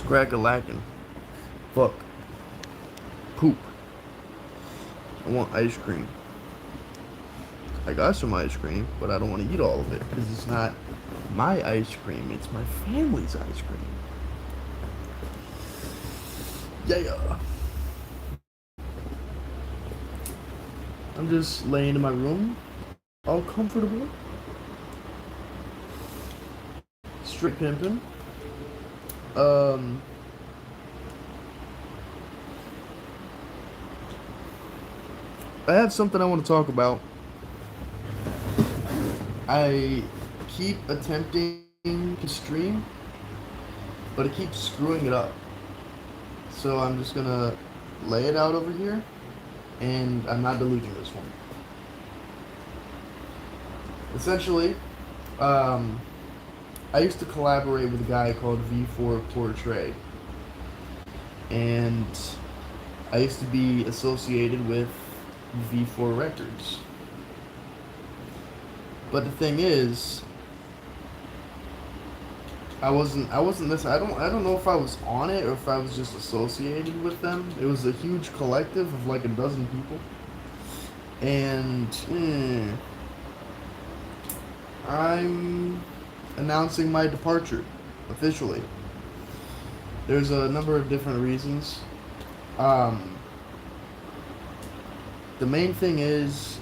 It's crack-a-lackin'. Fuck. Poop. I want ice cream. I got some ice cream, but I don't want to eat all of it because it's not my ice cream. It's my family's ice cream. Yeah. I'm just laying in my room, all comfortable. Straight pimping. Um, I have something I want to talk about. I keep attempting to stream, but it keeps screwing it up. So I'm just gonna lay it out over here, and I'm not deleting this one. Essentially, um, I used to collaborate with a guy called V4 Portray, and I used to be associated with V4 Records. But the thing is, I wasn't this. I don't know if I was on it or if I was just associated with them. It was a huge collective of like a dozen people, and I'm announcing my departure officially. There's a number of different reasons. Um, the main thing is,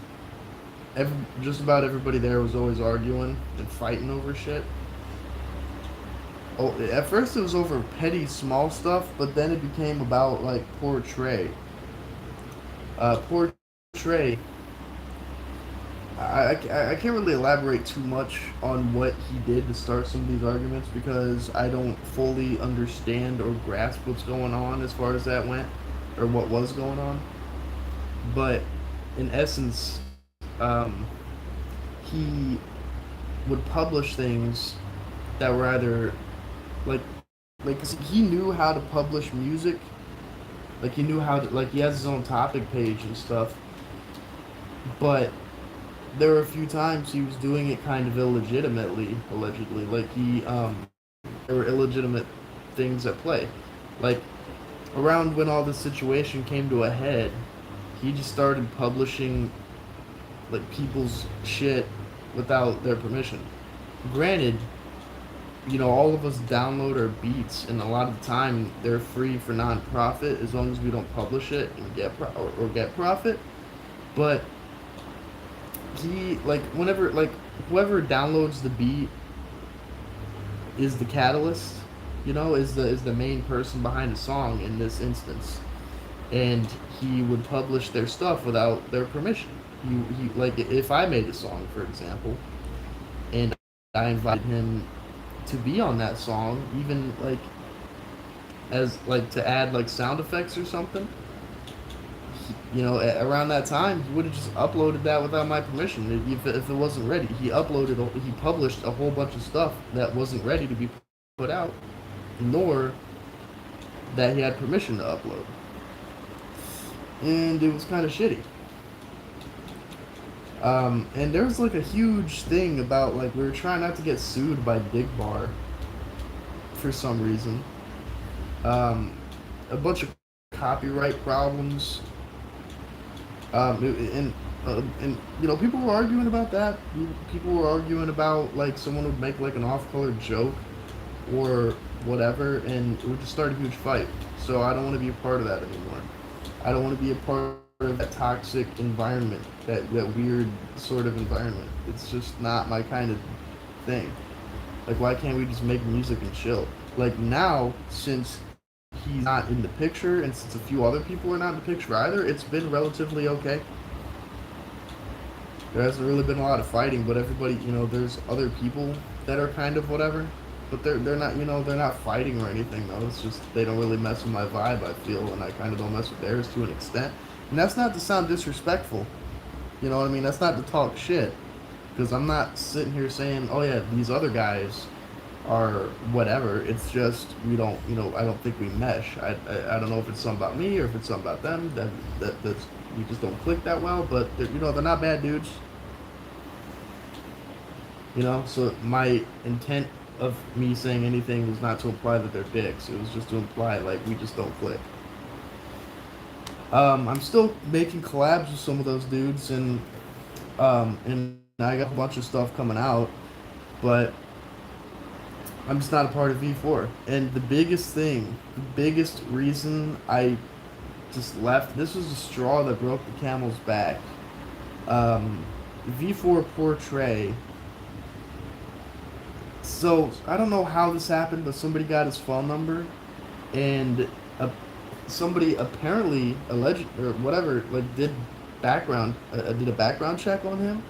just about everybody there was always arguing and fighting over shit. Oh, at first it was over petty small stuff, but then it became about like poor Trey. Poor Trey. I can't really elaborate too much on what he did to start some of these arguments because I don't fully understand or grasp what's going on as far as that went, or what was going on. But in essence, um, he would publish things that were either like like he knew how to publish music, like he knew how to, like he has his own topic page and stuff, but there were a few times he was doing it kind of illegitimately, allegedly. Like there were illegitimate things at play. Like around when all this situation came to a head, he just started publishing like people's shit without their permission. Granted, all of us download our beats, and a lot of the time they're free for non-profit as long as we don't publish it and or get profit. But he whenever whoever downloads the beat is the catalyst, is the main person behind the song in this instance, and he would publish their stuff without their permission. He like if I made a song, for example, and I invited him to be on that song, even like as like to add like sound effects or something. Around that time, he would have just uploaded that without my permission. If it wasn't ready, he published a whole bunch of stuff that wasn't ready to be put out, nor that he had permission to upload. And it was kind of shitty. And there was like a huge thing about like we were trying not to get sued by Digbar for some reason. A bunch of copyright problems. And people were arguing about that. People were arguing about like someone would make like an off-color joke or whatever, and it would just start a huge fight. So I don't want to be a part of that anymore. I don't want to be a part of that toxic environment, that weird sort of environment. It's just not my kind of thing. Like, why can't we just make music and chill? Like now, since he's not in the picture, and since a few other people are not in the picture either, it's been relatively okay. There hasn't really been a lot of fighting, but everybody, there's other people that are kind of whatever, but they're not, they're not fighting or anything though. It's just they don't really mess with my vibe, I feel, and I kind of don't mess with theirs to an extent. And that's not to sound disrespectful, you know what I mean? That's not to talk shit, because I'm not sitting here saying, oh yeah, these other guys are whatever. It's just we don't, I don't think we mesh. I don't know if it's something about me or if it's something about them that's we just don't click that well. But they're not bad dudes. So my intent of me saying anything was not to imply that they're dicks. It was just to imply like we just don't click. I'm still making collabs with some of those dudes, and I got a bunch of stuff coming out, but I'm just not a part of V4. And the biggest thing, the biggest reason I just left, this was the straw that broke the camel's back. V4 Portray. So I don't know how this happened, but somebody got his phone number, and somebody apparently alleged or whatever like did a background check on him,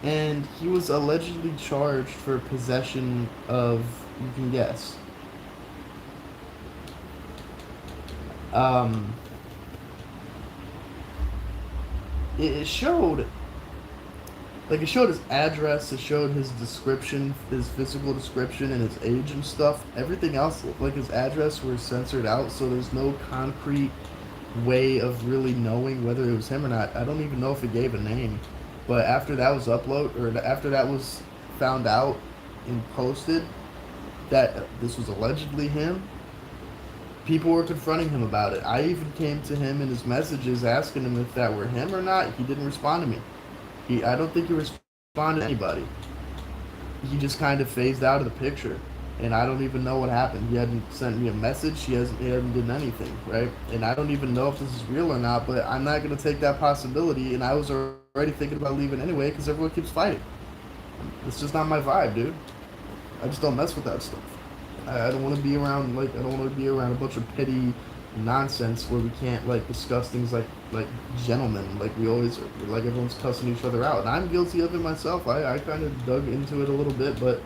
and he was allegedly charged for possession of, you can guess. Um, it showed, like, it showed his address, it showed his description, his physical description, and his age and stuff. Everything else, like his address, was censored out, so there's no concrete way of really knowing whether it was him or not. I don't even know if it gave a name. But after that was after that was found out and posted that this was allegedly him, people were confronting him about it. I even came to him in his messages asking him if that were him or not. He didn't respond to me. I don't think he responded to anybody. He just kind of phased out of the picture, and I don't even know what happened. He hadn't sent me a message. He hadn't done anything, right? And I don't even know if this is real or not. But I'm not gonna take that possibility. And I was already thinking about leaving anyway because everyone keeps fighting. It's just not my vibe, dude. I just don't mess with that stuff. I don't want to be around I don't want to be around a bunch of petty nonsense where we can't like discuss things like gentlemen, like we always like everyone's cussing each other out. And I'm guilty of it myself. I kind of dug into it a little bit, but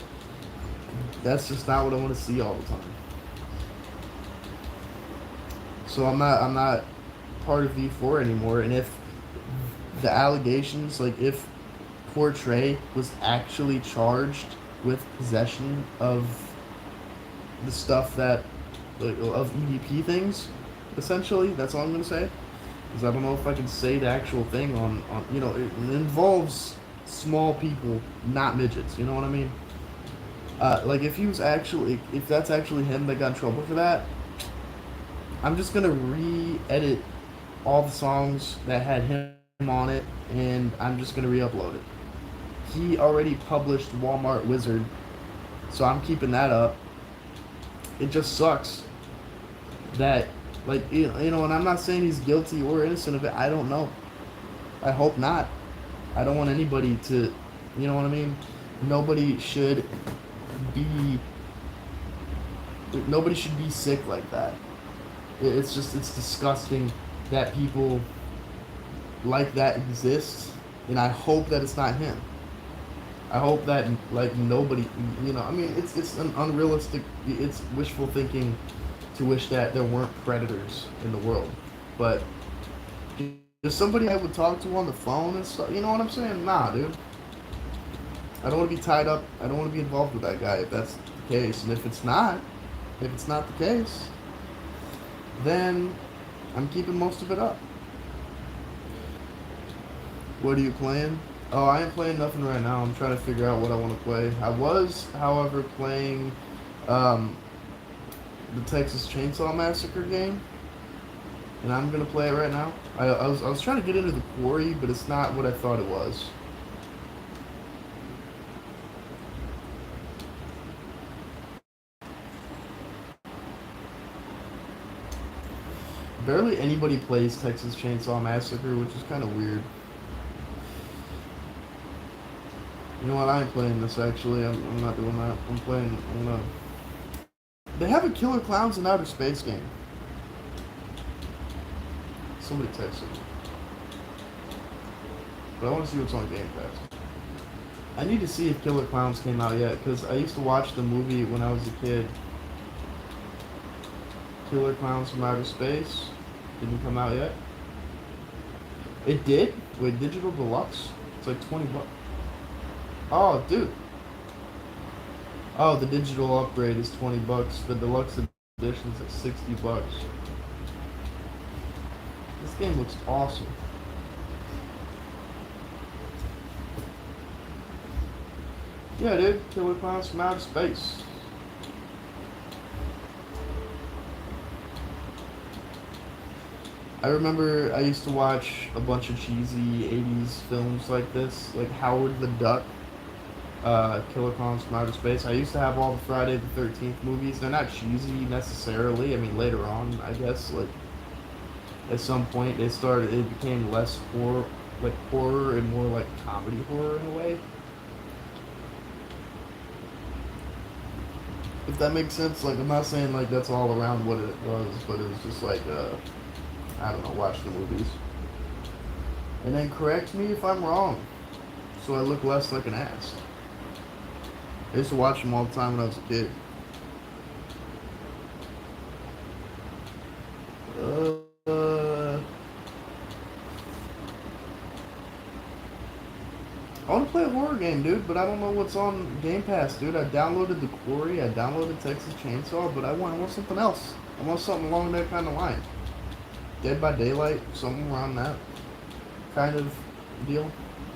that's just not what I want to see all the time. So I'm not part of V4 anymore. And if the allegations, like if Portray was actually charged with possession of the stuff that of EDP things, essentially, that's all I'm gonna say. Because I don't know if I can say the actual thing on it involves small people, not midgets. You know what I mean? Like if that's actually him that got in trouble for that, I'm just gonna re-edit all the songs that had him on it, and I'm just gonna re-upload it. He already published Walmart Wizard, so I'm keeping that up. It just sucks that, like, and I'm not saying he's guilty or innocent of it. I don't know. I hope not. I don't want anybody to, you know what I mean? Nobody should be sick like that. It's disgusting that people like that exist, and I hope that it's not him. I hope that like nobody, I mean, it's an unrealistic, it's wishful thinking to wish that there weren't predators in the world, but there's somebody I would talk to on the phone and stuff. You know what I'm saying? Nah, dude. I don't want to be tied up. I don't want to be involved with that guy if that's the case. And if it's not the case, then I'm keeping most of it up. What are you playing? Oh, I ain't playing nothing right now. I'm trying to figure out what I want to play. I was, however, playing the Texas Chainsaw Massacre game, and I'm gonna play it right now. I was trying to get into the Quarry, but it's not what I thought it was. Barely anybody plays Texas Chainsaw Massacre, which is kind of weird. You know what? I ain't playing this actually. I'm not doing that. I'm gonna. They have a Killer Clowns in Outer Space game. Somebody texted me. But I want to see what's on Game Pass. I need to see if Killer Clowns came out yet, because I used to watch the movie when I was a kid. Killer Clowns from Outer Space. Didn't come out yet. It did? Wait, Digital Deluxe? It's like $20. Oh, dude. Oh, the digital upgrade is $20. The deluxe edition is like $60. This game looks awesome. Yeah, dude. Killer Clowns from Outer Space. I remember I used to watch a bunch of cheesy '80s films like this, like Howard the Duck, Killer Clowns from Outer Space. I used to have all the Friday the 13th movies. They're not cheesy necessarily. I mean, later on, I guess, like at some point, it became less horror, like horror, and more like comedy horror in a way. If that makes sense, like I'm not saying like that's all around what it was, but it was just like I don't know, watch the movies and then correct me if I'm wrong, so I look less like an ass. I used to watch them all the time when I was a kid. Uh, I want to play a horror game, dude, but I don't know what's on Game Pass, dude. I downloaded The Quarry, I downloaded Texas Chainsaw, but I want something else. I want something along that kind of line. Dead by Daylight, something around that kind of deal.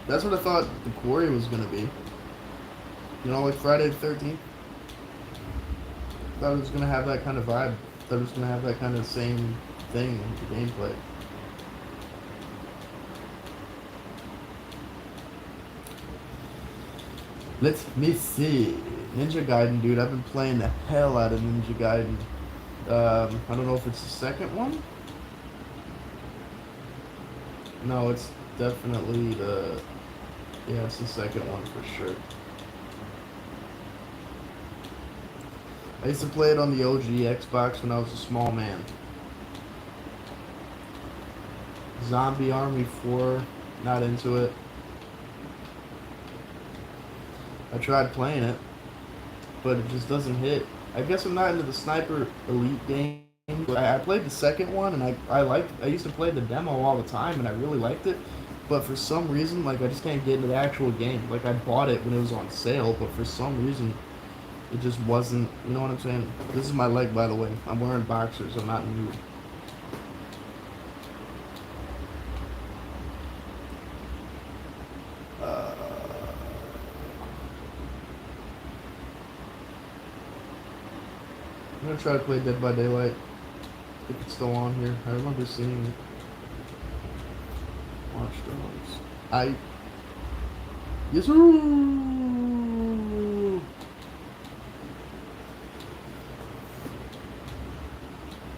That's what I thought The Quarry was gonna be. You know, like Friday the 13th. Thought it was gonna have that kind of vibe. Thought it was gonna have that kind of same thing with the gameplay. Let me see. Ninja Gaiden, dude. I've been playing the hell out of Ninja Gaiden. I don't know if it's the second one. No, it's definitely the. Yeah, it's the second one for sure. I used to play it on the OG Xbox when I was a small man. Zombie Army 4, not into it. I tried playing it, but it just doesn't hit. I guess I'm not into the Sniper Elite game. I played the second one, and I used to play the demo all the time, and I really liked it. But for some reason, like I just can't get into the actual game. Like I bought it when it was on sale, but for some reason, it just wasn't. You know what I'm saying? This is my leg, by the way. I'm wearing boxers. I'm not nude. I'm gonna try to play Dead by Daylight if it's still on here. I remember seeing it. Watch Dogs. Yes, sir.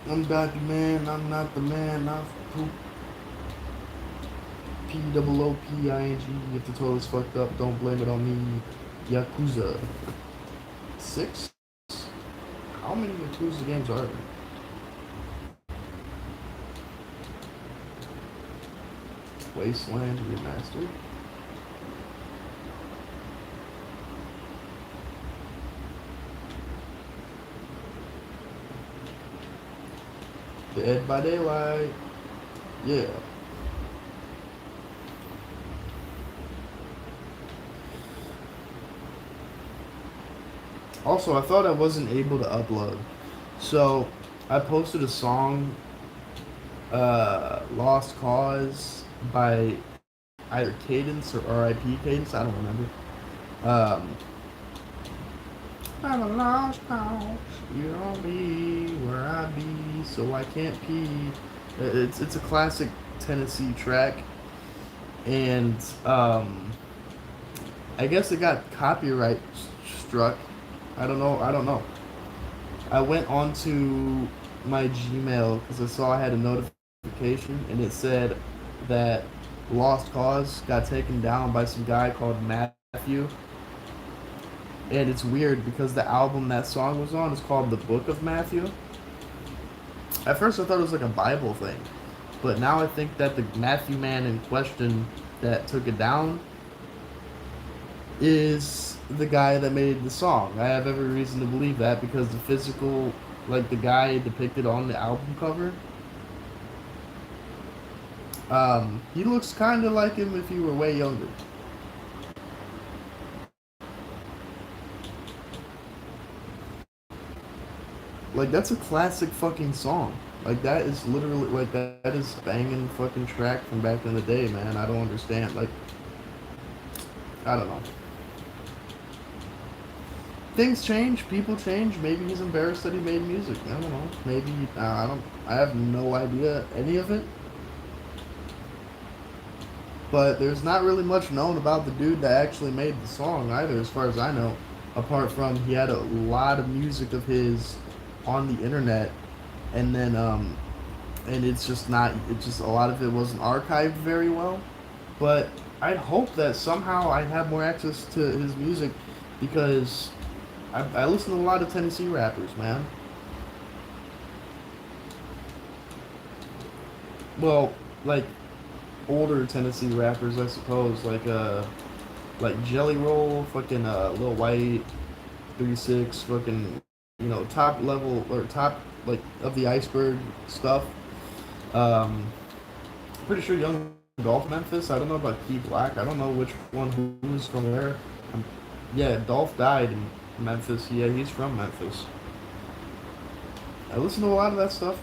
I'm Dr. Man. I'm not the man. I'm poop. P-O-O-P-I-N-G. If the toilet's fucked up, don't blame it on me. Yakuza 6? How many Yakuza games are there? Wasteland Remastered. Dead by Daylight. Yeah. Also, I thought I wasn't able to upload. So, I posted a song, Lost Cause, by either Cadence or R.I.P. Cadence. I don't remember. I'm a lost cause. You don't be where I be, so I can't pee. It's a classic Tennessee track, and I guess it got copyright struck. I don't know. I went onto my Gmail because I saw I had a notification, and it said that Lost Cause got taken down by some guy called Matthew. And it's weird because the album that song was on is called The Book of Matthew. At first I thought it was like a Bible thing. But now I think that the Matthew man in question that took it down is the guy that made the song. I have every reason to believe that because the physical, like the guy depicted on the album cover, he looks kind of like him if he were way younger. Like, that's a classic fucking song. Like, that is literally, like, that is banging fucking track from back in the day, man. I don't understand. Like, I don't know. Things change, people change. Maybe he's embarrassed that he made music. I don't know. Maybe, I have no idea any of it. But there's not really much known about the dude that actually made the song either, as far as I know. Apart from he had a lot of music of his on the internet, and then and it's just not. It's just a lot of it wasn't archived very well. But I'd hope that somehow I'd have more access to his music because I listen to a lot of Tennessee rappers, man. Well, like older Tennessee rappers, I suppose, like Jelly Roll, fucking Lil White, 36, fucking top level or top like of the iceberg stuff. Um, Pretty sure Young Dolph Memphis. I don't know about Key Black. I don't know which one who's from where. Um, yeah, Dolph died in Memphis. Yeah, he's from Memphis. I listen to a lot of that stuff.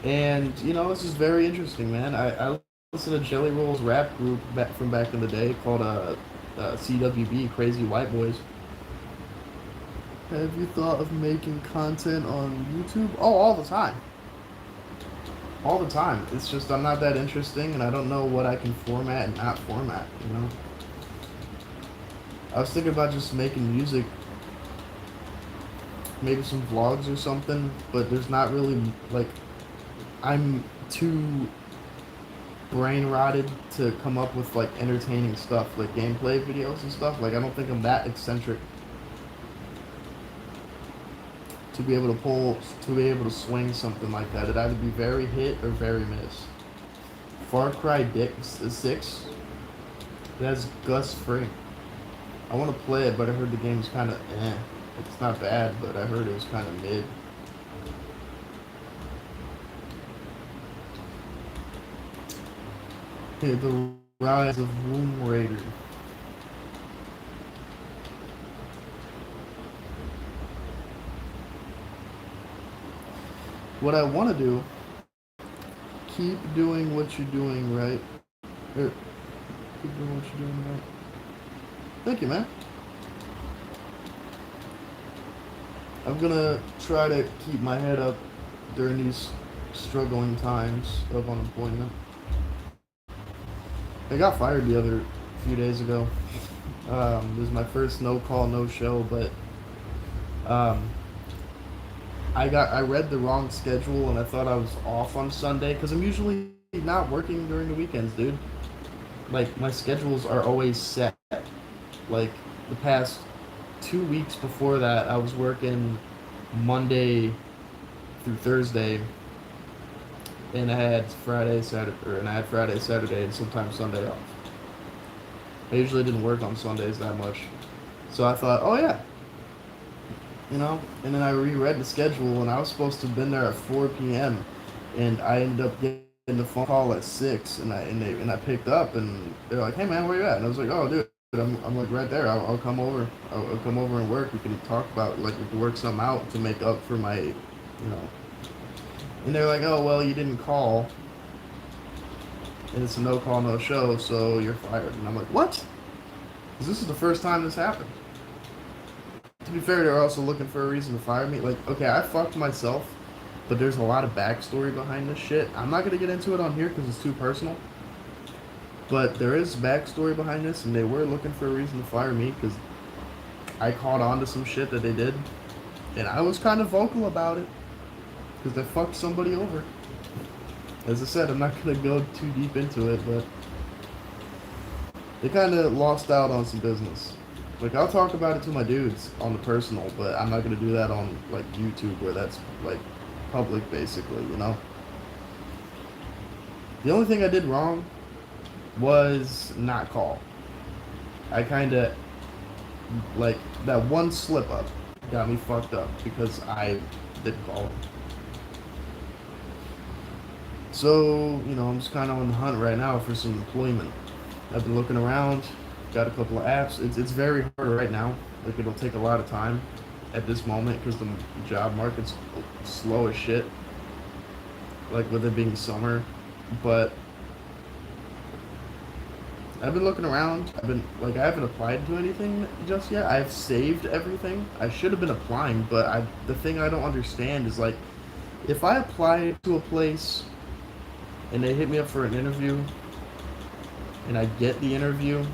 And this is very interesting, man. I listen to Jelly Roll's rap group back in the day called CWB, Crazy White Boys. Have you thought of making content on YouTube? Oh, all the time. All the time. It's just I'm not that interesting, and I don't know what I can format and not format. I was thinking about just making music, maybe some vlogs or something, but there's not really like I'm too brain rotted to come up with like entertaining stuff, like gameplay videos and stuff. Like I don't think I'm that eccentric to be able to swing something like that. It'd either be very hit or very miss. Far Cry 6. That's Gus Fring. I want to play it, but I heard the game's kind of eh. It's not bad, but I heard it was kind of mid. Okay, the Rise of Womb Raider. What I want to do, keep doing what you're doing, right? Keep doing what you're doing, right? Thank you, man. I'm gonna try to keep my head up during these struggling times of unemployment. I got fired the other few days ago. It was my first no call, no show, but I read the wrong schedule and I thought I was off on Sunday because I'm usually not working during the weekends, dude. Like my schedules are always set. Like the past 2 weeks before that, I was working Monday through Thursday, and I had Friday, Saturday, and sometimes Sunday off. I usually didn't work on Sundays that much, so I thought, oh yeah, And then I reread the schedule, and I was supposed to have been there at 4 p.m., and I ended up getting the phone call at 6, and I picked up, and they're like, hey man, where you at? And I was like, oh dude. I'm like right there. I'll come over. I'll come over and work. We can talk about we can work something out to make up for my. And they're like, oh well, you didn't call, and it's a no call, no show, so you're fired. And I'm like, what? Because this is the first time this happened. To be fair, they're also looking for a reason to fire me. Like, okay, I fucked myself, but there's a lot of backstory behind this shit. I'm not gonna get into it on here because it's too personal. But there is backstory behind this, and they were looking for a reason to fire me because I caught on to some shit that they did, and I was kind of vocal about it because they fucked somebody over. As I said, I'm not going to go too deep into it, but they kind of lost out on some business. Like, I'll talk about it to my dudes on the personal, but I'm not going to do that on, YouTube where that's, public, basically, The only thing I did wrong was not call. I kind of that one slip up got me fucked up because I didn't call him. So I'm just kind of on the hunt right now for some employment. I've been looking around, got a couple of apps. It's very hard right now. It'll take a lot of time at this moment because the job market's slow as shit. With it being summer, but I've been looking around. I haven't applied to anything just yet. I've saved everything. I should have been applying, but the thing I don't understand is if I apply to a place and they hit me up for an interview and I get the interview.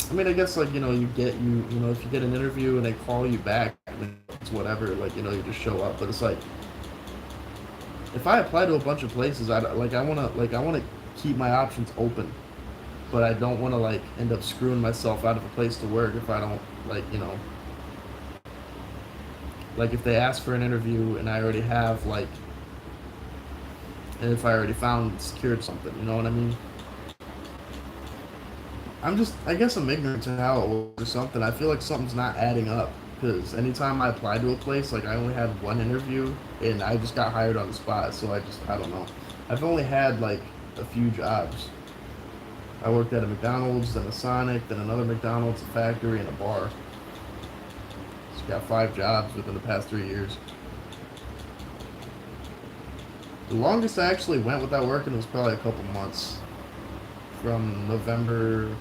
I mean, I guess like you know if you get an interview and they call you back, it's whatever. Like you just show up. But it's like if I apply to a bunch of places, I wanna keep my options open, but I don't want to like end up screwing myself out of a place to work if I don't like like if they ask for an interview and I already have like and if I already found secured something, you know what I mean? I guess I'm ignorant to how it works or something. I feel like something's not adding up because anytime I apply to a place, like I only had one interview and I just got hired on the spot. So I don't know. I've only had like a few jobs. I worked at a McDonald's, then a Sonic, then another McDonald's, a factory, and a bar. Just got 5 jobs within the past 3 years. The longest I actually went without working was probably a couple months. From November,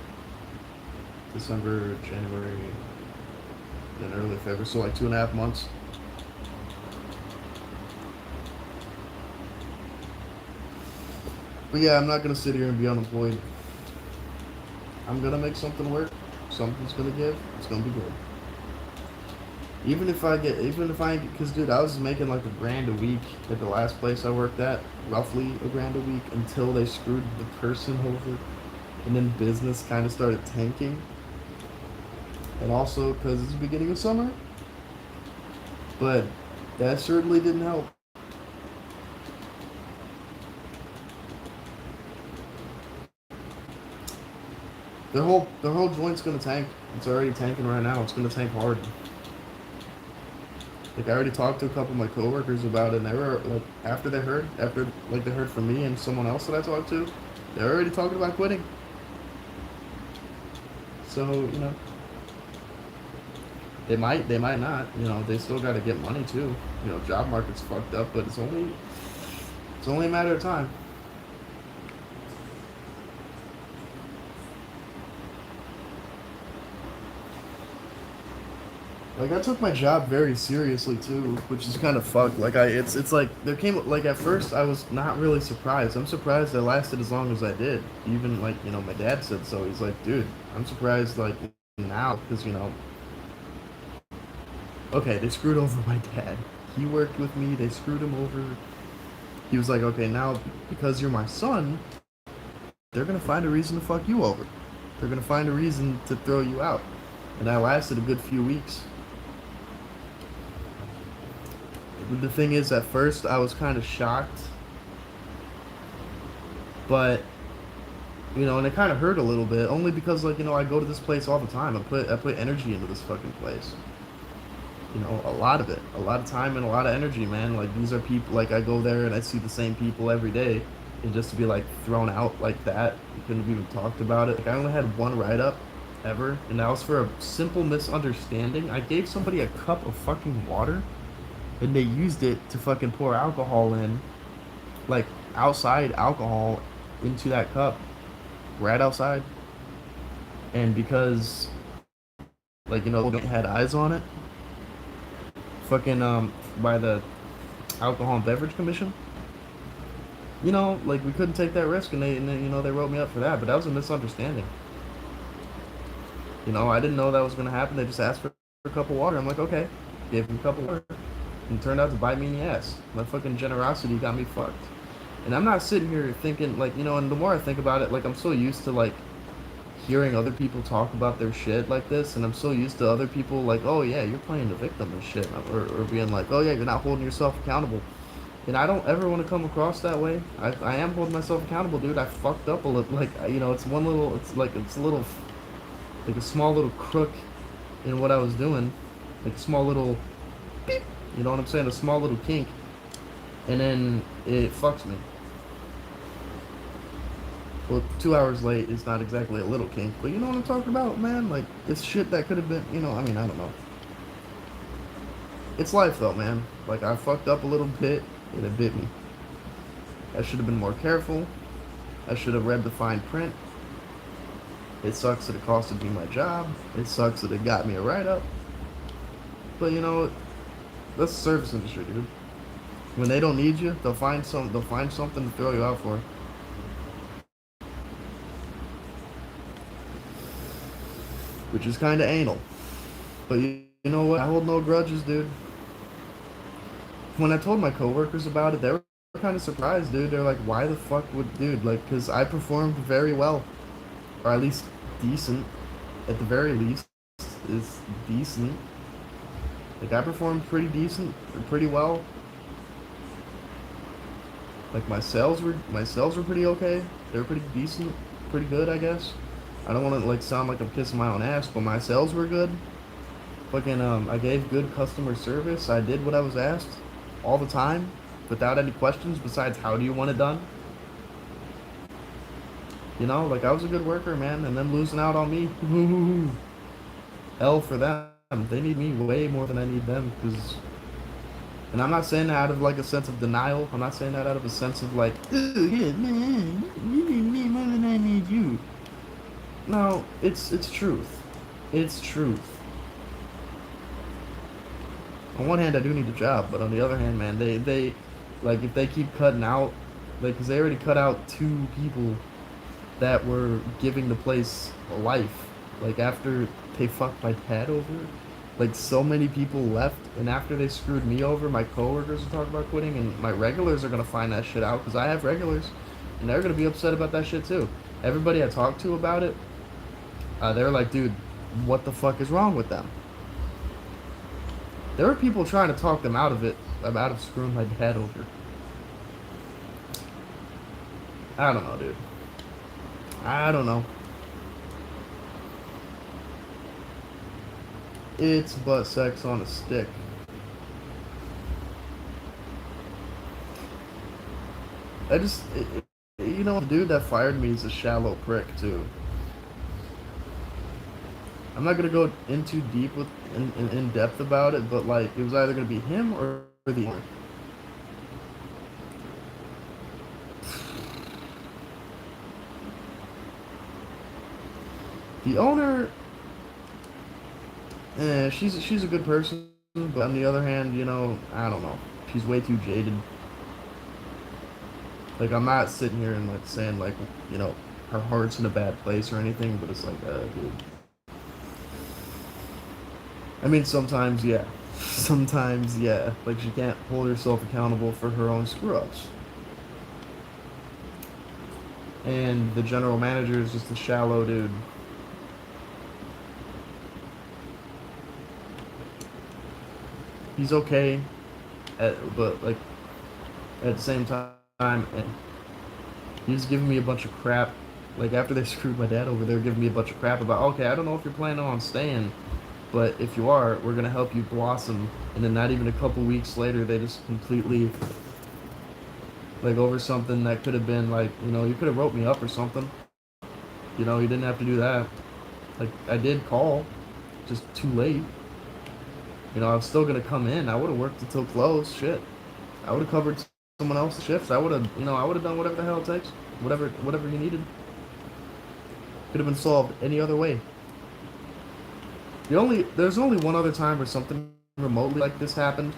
December, January, then early February, so like 2.5 months. But yeah, I'm not gonna sit here and be unemployed. I'm gonna make something work. Something's gonna give. It's gonna be good. Even if I, because dude, I was making like $1,000 a week at the last place I worked at, roughly $1,000 a week until they screwed the person over, and then business kind of started tanking, and also because it's the beginning of summer, but that certainly didn't help. Their whole joint's gonna tank. It's already tanking right now. It's gonna tank hard. Like I already talked to a couple of my coworkers about it, and they were like, after like they heard from me and someone else that I talked to, they're already talking about quitting. So they might not. They still got to get money too. Job market's fucked up, but it's only a matter of time. Like I took my job very seriously too, which is kind of fucked. Like it's like there came like at first I was not really surprised. I'm surprised I lasted as long as I did. Even like my dad said so. He's like, dude, I'm surprised like now because okay, they screwed over my dad. He worked with me. They screwed him over. He was like, okay, now because you're my son, they're gonna find a reason to fuck you over. They're gonna find a reason to throw you out. And I lasted a good few weeks. The thing is, at first I was kind of shocked, but and it kind of hurt a little bit, only because like I go to this place all the time. I put energy into this fucking place. A lot of it, a lot of time and a lot of energy, man. Like these are people. Like I go there and I see the same people every day, and just to be like thrown out like that, we couldn't have even talked about it. Like I only had one write up ever, and that was for a simple misunderstanding. I gave somebody a cup of fucking water and they used it to fucking pour alcohol in, like outside alcohol into that cup, right outside. And because, like, it had eyes on it, fucking, by the Alcohol and Beverage Commission, like, we couldn't take that risk, and they wrote me up for that, but that was a misunderstanding. I didn't know that was gonna happen. They just asked for a cup of water. I'm like, okay, gave them a cup of water. And it turned out to bite me in the ass. My fucking generosity got me fucked. And I'm not sitting here thinking, like, and the more I think about it, like, I'm so used to, like, hearing other people talk about their shit like this, and I'm so used to other people, like, oh, yeah, you're playing the victim and shit, or being like, oh, yeah, you're not holding yourself accountable. And I don't ever want to come across that way. I am holding myself accountable, dude. I fucked up a little, like, it's one little, it's a little, like, a small little crook in what I was doing. Like, a small little beep. You know what I'm saying? A small little kink. And then it fucks me. Well, 2 hours late is not exactly a little kink, but you know what I'm talking about, man? Like, it's shit that could have been, I mean, I don't know. It's life, though, man. Like, I fucked up a little bit, and it bit me. I should have been more careful. I should have read the fine print. It sucks that it costed me my job. It sucks that it got me a write-up. But, that's the service industry, dude. When they don't need you, they'll find something to throw you out for. which is kind of anal. But you know what? I hold no grudges, dude. When I told my coworkers about it, they were kind of surprised, dude. They're like, "Why the fuck would, dude?" Like, cause I performed very well, or at least decent. At the very least, is decent. Like I performed pretty decent, or pretty well. Like my sales were pretty okay. They were pretty decent, pretty good, I guess. I don't want to like sound like I'm kissing my own ass, but my sales were good. Fucking I gave good customer service. I did what I was asked all the time without any questions besides how do you want it done. You know, like I was a good worker, man, and them losing out on me. Hell for them. They need me way more than I need them, because and I'm not saying that out of like a sense of denial. I'm not saying that out of a sense of like, oh yeah, man, you need me more than I need you. No, it's truth. It's truth. On one hand, I do need a job, but on the other hand, man, they like if they keep cutting out, like, cause they already cut out 2 people that were giving the place a life. Like after they fucked my dad over, like so many people left, and after they screwed me over, my coworkers are talking about quitting, and my regulars are gonna find that shit out because I have regulars, and they're gonna be upset about that shit too. Everybody I talked to about it, they're like, dude, what the fuck is wrong with them? There were people trying to talk them out of it, out of screwing my dad over. I don't know, dude. I don't know. It's butt sex on a stick. I just, you know, the dude that fired me is a shallow prick too. I'm not gonna go in too deep with in depth about it, but like it was either gonna be him or the owner. The owner, she's a good person, but on the other hand, you know, I don't know. She's way too jaded. Like I'm not sitting here and like saying like, you know, her heart's in a bad place or anything, but it's like, dude. I mean, sometimes, yeah. Sometimes, yeah. Like, she can't hold herself accountable for her own screw-ups. And the general manager is just a shallow dude. He's okay, but, like, at the same time, and he's giving me a bunch of crap. Like, after they screwed my dad over, they were giving me a bunch of crap about, okay, I don't know if you're planning on staying, but if you are, we're gonna help you blossom. And then not even a couple weeks later, they just completely, like, over something that could have been like, you know, you could have wrote me up or something. You know, you didn't have to do that. Like, I did call, just too late. You know, I was still gonna come in. I would have worked until close. Shit, I would have covered someone else's shifts. I would have, you know, I would have done whatever the hell it takes, whatever you needed. Could have been solved any other way. There's only one other time where something remotely like this happened.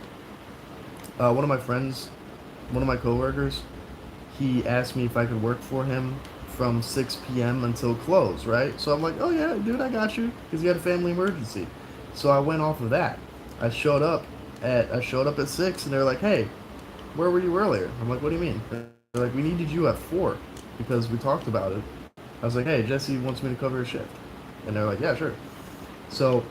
One of my friends, one of my coworkers, he asked me if I could work for him from 6 p.m. until close, right? So I'm like, oh yeah, dude, I got you, because he had a family emergency. So I went off of that. I showed up at 6, and they're like, hey, where were you earlier? I'm like, what do you mean? They're like, we needed you at 4 because we talked about it. I was like, hey, Jesse wants me to cover a shift, and they're like, yeah, sure. So,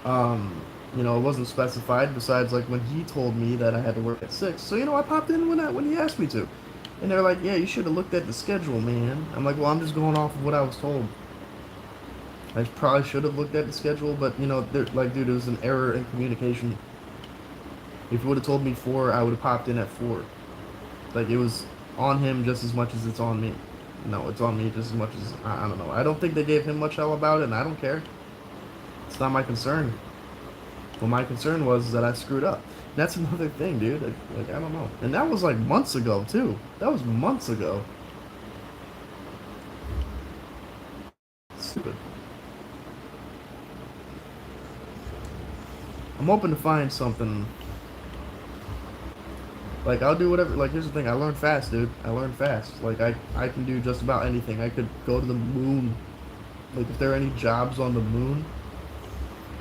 you know, it wasn't specified besides like when he told me that I had to work at 6. So, you know, I popped in when he asked me to. And they're like, yeah, you should have looked at the schedule, man. I'm like, well, I'm just going off of what I was told. I probably should have looked at the schedule, but, you know, like, dude, it was an error in communication. If you would have told me 4, I would have popped in at 4. Like, it was on him just as much as it's on me. No, it's on me just as much as, I don't know. I don't think they gave him much hell about it, and I don't care. It's not my concern. What my concern was that I screwed up. And that's another thing, dude. Like, I don't know. And that was like months ago, too. That was months ago. Stupid. I'm hoping to find something. Like, I'll do whatever. Like, here's the thing. I learn fast, dude. I learn fast. Like, I can do just about anything. I could go to the moon Like if there are any jobs on the moon,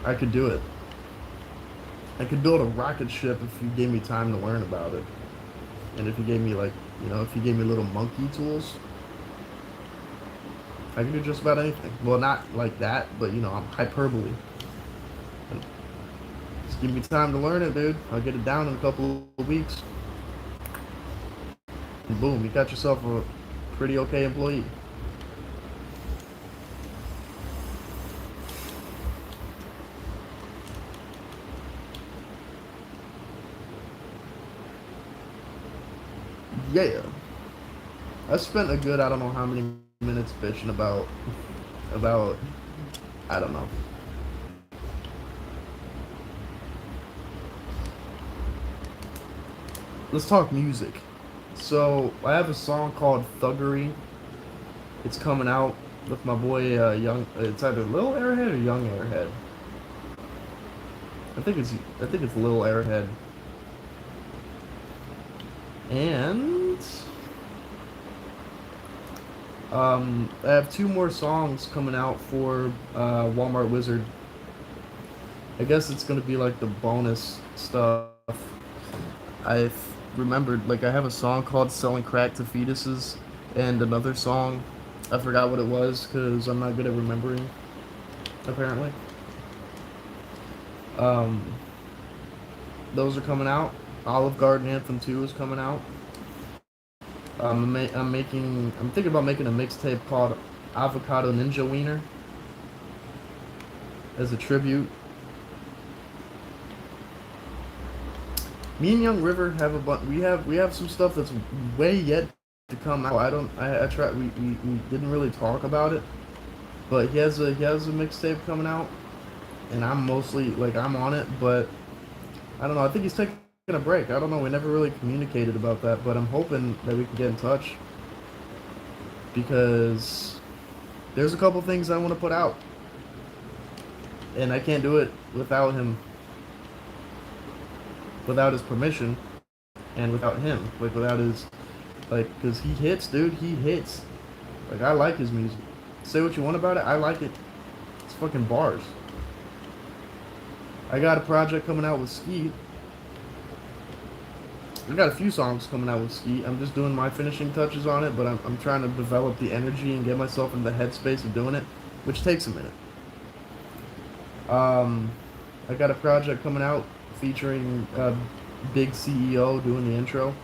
I could do it. I could build a rocket ship if you gave me time to learn about it. And if you gave me like, if you gave me little monkey tools, I could do just about anything. Well, not like that, but I'm hyperbole. And just give me time to learn it, dude. I'll get it down in a couple of weeks. And boom, you got yourself a pretty okay employee. Yeah. I spent a good I don't know how many minutes bitching about I don't know. Let's talk music. So I have a song called Thuggery. It's coming out with my boy Young. It's either Lil Airhead or Young Airhead. I think it's Lil Airhead. And I have two more songs coming out for Walmart Wizard. I guess it's gonna be like the bonus stuff. I've remembered, like, I have a song called Selling Crack to Fetuses, and another song, I forgot what it was because I'm not good at remembering, apparently. Um, those are coming out. Olive Garden Anthem 2 is coming out. I'm thinking about making a mixtape called Avocado Ninja Wiener as a tribute. Me and Young River have a bunch. We have some stuff that's way yet to come out. I tried. We didn't really talk about it, but he has a mixtape coming out, and I'm mostly like I'm on it, but I don't know. I think he's taking a break. I don't know. We never really communicated about that, but I'm hoping that we can get in touch because there's a couple things I want to put out, and I can't do it without him, without his permission, and without him, like without his, like, because he hits, dude. He hits. Like, I like his music. Say what you want about it. I like it. It's fucking bars. I got a project coming out with Ski. I got a few songs coming out with Ski. I'm just doing my finishing touches on it, but I'm trying to develop the energy and get myself in the headspace of doing it, which takes a minute. I got a project coming out featuring Big CEO doing the intro.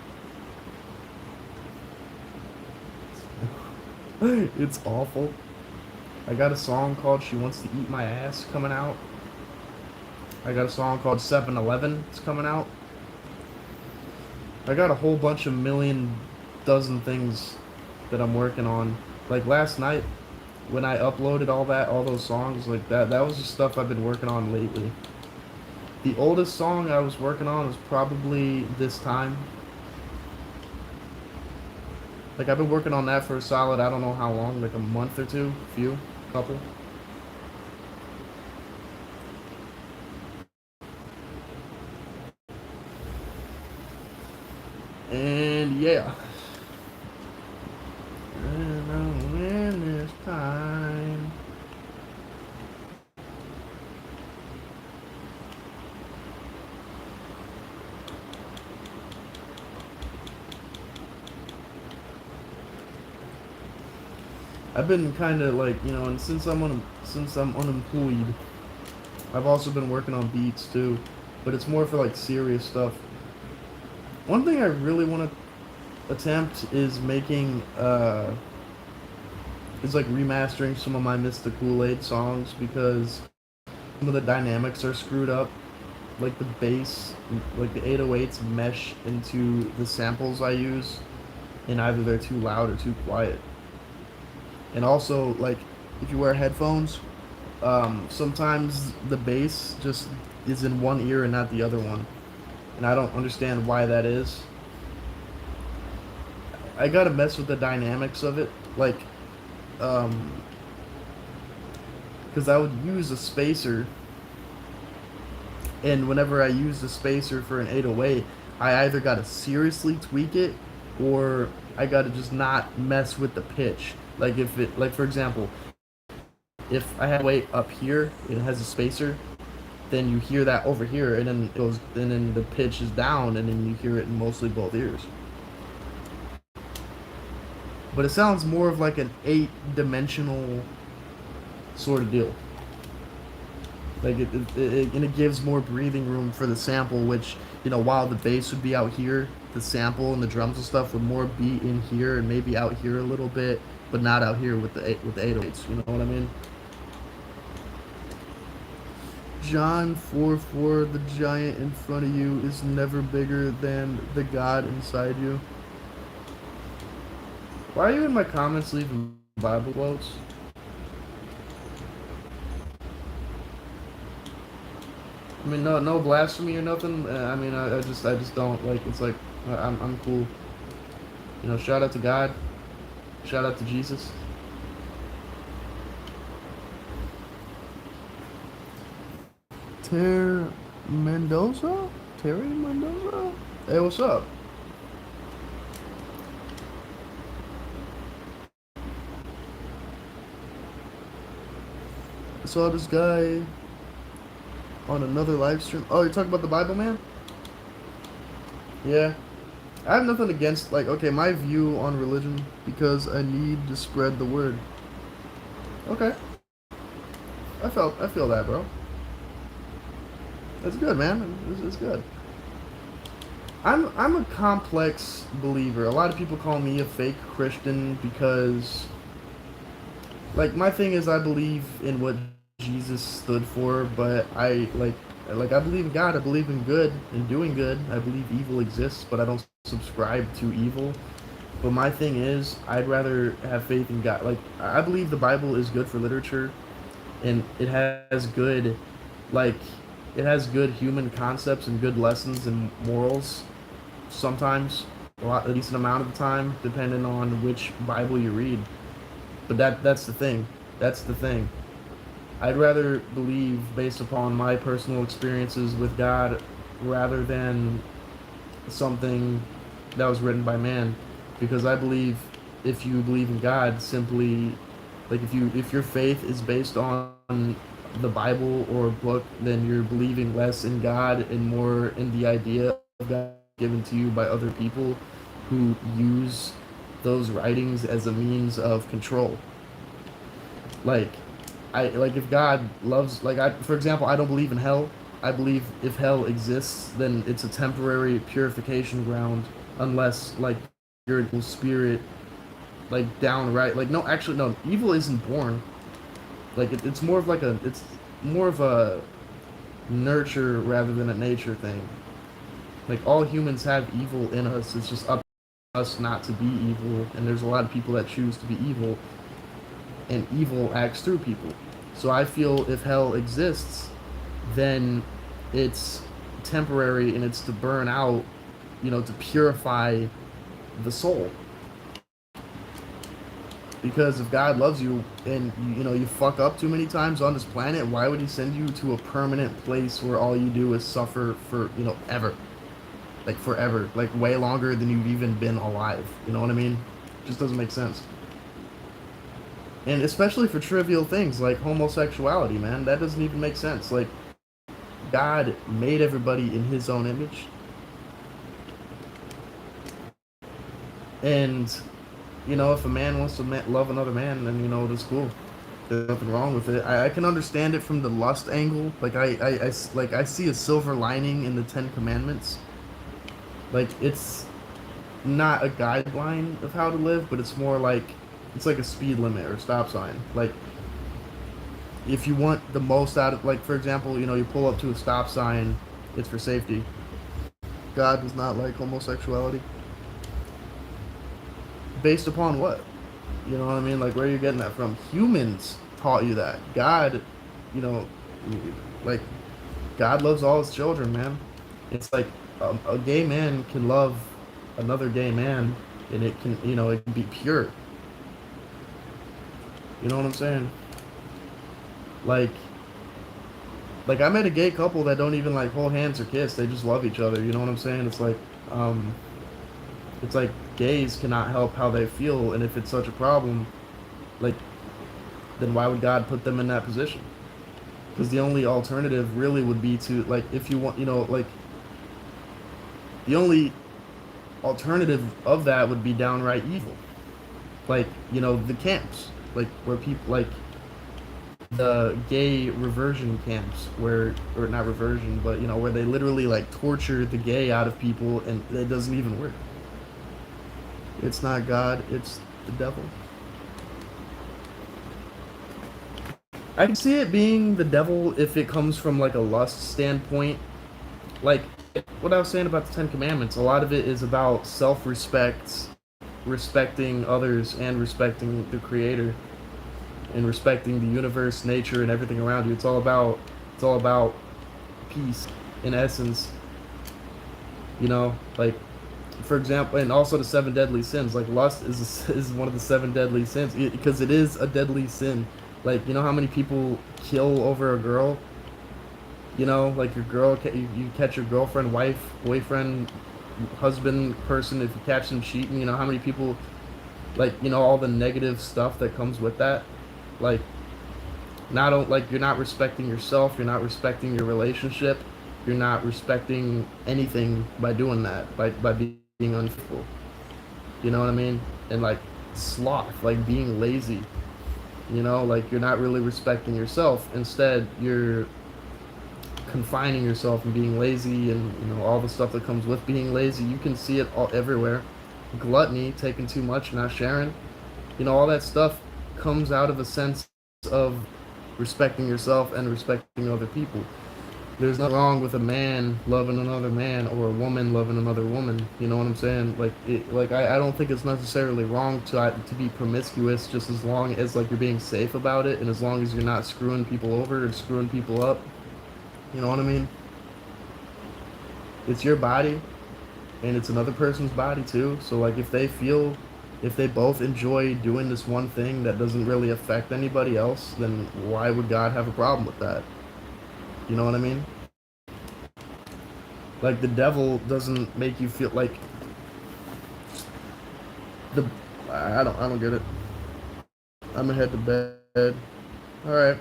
It's awful. I got a song called She Wants to Eat My Ass coming out. I got a song called 7-Eleven. It's coming out. I got a whole bunch of dozen things that I'm working on. Like last night, when I uploaded all those songs, like that was the stuff I've been working on lately. The oldest song I was working on was probably This Time. Like, I've been working on that for a solid, I don't know how long, like a month or two, couple. And yeah. And I'm in this time. I've been kind of like, and since I'm unemployed, I've also been working on beats too, but it's more for like serious stuff. One thing I really want to attempt is making is like remastering some of my Mr. Kool-Aid songs because some of the dynamics are screwed up. Like the bass, like the 808s mesh into the samples I use, and either they're too loud or too quiet. And also, like, if you wear headphones, sometimes the bass just is in one ear and not the other one. And I don't understand why that is. I gotta mess with the dynamics of it. Like, because I would use a spacer, and whenever I use the spacer for an 808, I either gotta seriously tweak it, or I gotta just not mess with the pitch. Like, like for example, if I had weight up here, it has a spacer, then you hear that over here, and then it goes, and then the pitch is down, and then you hear it in mostly both ears. But it sounds more of like an 8-dimensional sort of deal. Like and it gives more breathing room for the sample, which, you know, while the bass would be out here, the sample and the drums and stuff would more be in here and maybe out here a little bit, but not out here with the 808s. You know what I mean? John 4:4, the giant in front of you is never bigger than the God inside you. Why are you in my comments leaving Bible quotes? I mean, no blasphemy or nothing. I mean, I just don't like. It's like I'm cool. You know, shout out to God. Shout out to Jesus. Terry Mendoza? Hey, what's up? I saw this guy on another live stream. Oh, you're talking about the Bible man? Yeah. I have nothing against, like, okay, my view on religion, because I need to spread the word. Okay. I feel that, bro. That's good, man. It's good. I'm a complex believer. A lot of people call me a fake Christian because, like, my thing is I believe in what Jesus stood for, but I believe in God. I believe in good and doing good. I believe evil exists, but I don't subscribe to evil. But my thing is, I'd rather have faith in God. Like, I believe the Bible is good for literature, and it has good, like, it has good human concepts and good lessons and morals. Sometimes, a decent amount of the time, depending on which Bible you read. But that's the thing. That's the thing. I'd rather believe based upon my personal experiences with God rather than something that was written by man, because I believe if you believe in God, simply, like, if your faith is based on the Bible or book, then you're believing less in God and more in the idea of God given to you by other people who use those writings as a means of control. Like, if God loves, like, for example, I don't believe in hell. I believe if hell exists, then it's a temporary purification ground, unless, like, your spirit, like, downright, like, no, actually, no, evil isn't born. Like, it's more of like it's more of a nurture rather than a nature thing. Like, all humans have evil in us. It's just up to us not to be evil, and there's a lot of people that choose to be evil, and evil acts through people. So I feel if hell exists, then it's temporary and it's to burn out, you know, to purify the soul. Because if God loves you and you know you fuck up too many times on this planet, why would he send you to a permanent place where all you do is suffer for, you know, ever? Like, forever. Like, way longer than you've even been alive. You know what I mean? It just doesn't make sense. And especially for trivial things like homosexuality, man. That doesn't even make sense. Like, God made everybody in his own image. And, you know, if a man wants to love another man, then, you know, that's cool. There's nothing wrong with it. I can understand it from the lust angle. Like, I see a silver lining in the Ten Commandments. Like, it's not a guideline of how to live, but it's more like, it's like a speed limit or stop sign. Like, if you want the most out of, like, for example, you know, you pull up to a stop sign, it's for safety. God does not like homosexuality. Based upon what? You know what I mean? Like, where are you getting that from? Humans taught you that. God, you know, like, God loves all his children, man. It's like a gay man can love another gay man, and it can, you know, it can be pure. You know what I'm saying? Like I met a gay couple that don't even, like, hold hands or kiss. They just love each other. You know what I'm saying? It's like gays cannot help how they feel, and if it's such a problem, like, then why would God put them in that position? Because the only alternative really would be to, like, if you want, like, the only alternative of that would be downright evil. Like, the camps, like, where people, like, the gay reversion camps, where, or not reversion, but, where they literally, like, torture the gay out of people, and it doesn't even work. It's not God, it's the devil. I can see it being the devil if it comes from, like, a lust standpoint. Like, what I was saying about the Ten Commandments, a lot of it is about self-respect, respecting others, and respecting the Creator, and respecting the universe, nature, and everything around you. It's all about peace, in essence. Like, for example, and also the seven deadly sins. Like, lust is one of the seven deadly sins, because it is a deadly sin. Like, how many people kill over a girl? Like, your girl, you catch your girlfriend, wife, boyfriend, husband, person, if you catch them cheating, how many people, like, all the negative stuff that comes with that. Like, you're not respecting yourself, you're not respecting your relationship, you're not respecting anything by doing that, by being unfaithful. You know what I mean? And, like, sloth, like being lazy. Like, you're not really respecting yourself. Instead, you're confining yourself and being lazy, and all the stuff that comes with being lazy. You can see it all everywhere. Gluttony, taking too much, not sharing. All that stuff comes out of a sense of respecting yourself and respecting other people. There's nothing wrong with a man loving another man, or a woman loving another woman. You know what I'm saying? Like, I don't think it's necessarily wrong to be promiscuous, just as long as, like, you're being safe about it, and as long as you're not screwing people over or screwing people up. You know what I mean? It's your body, and it's another person's body too. So, like, if they both enjoy doing this one thing that doesn't really affect anybody else, then why would God have a problem with that? You know what I mean? Like, the devil doesn't make you feel like I don't get it. I'm gonna head to bed. All right.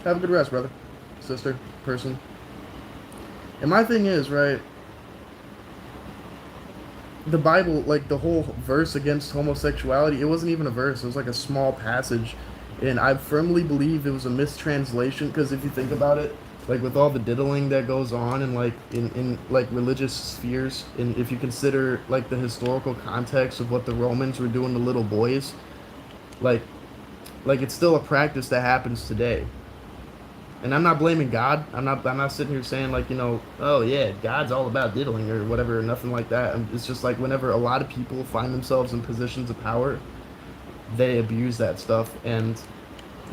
Have a good rest, brother, sister, person. And my thing is, right, the Bible, like, the whole verse against homosexuality, it wasn't even a verse. It was like a small passage. And I firmly believe it was a mistranslation, because if you think about it, like, with all the diddling that goes on, and, like, in like, religious spheres, and if you consider, like, the historical context of what the Romans were doing to little boys, like it's still a practice that happens today. And I'm not blaming God. I'm not sitting here saying, like, oh yeah, God's all about diddling or whatever, or nothing like that. It's just like, whenever a lot of people find themselves in positions of power, they abuse that stuff. And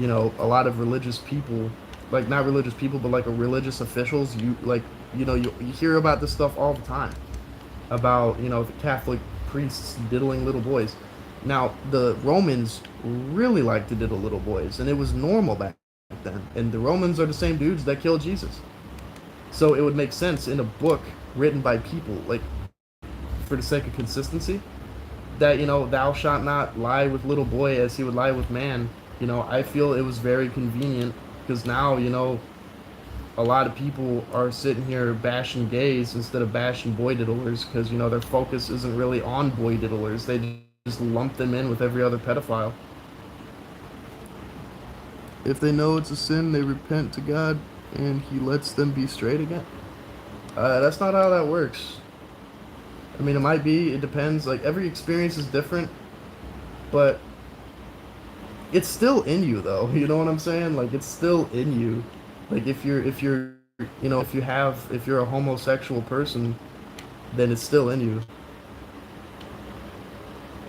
a lot of religious people, like, not religious people, but, like, religious officials, you hear about this stuff all the time, about the Catholic priests diddling little boys. Now, the Romans really liked to diddle little boys, and it was normal back then. And the Romans are the same dudes that killed Jesus. So it would make sense in a book written by people, like, for the sake of consistency, that, thou shalt not lie with little boy as he would lie with man. I feel it was very convenient, because now, a lot of people are sitting here bashing gays instead of bashing boy diddlers, because, their focus isn't really on boy diddlers. They just lump them in with every other pedophile. If they know it's a sin, they repent to God, and He lets them be straight again. That's not how that works. I mean, it might be. It depends. Like, every experience is different, but it's still in you, though. You know what I'm saying? Like, it's still in you. Like, if you're if you're a homosexual person, then it's still in you.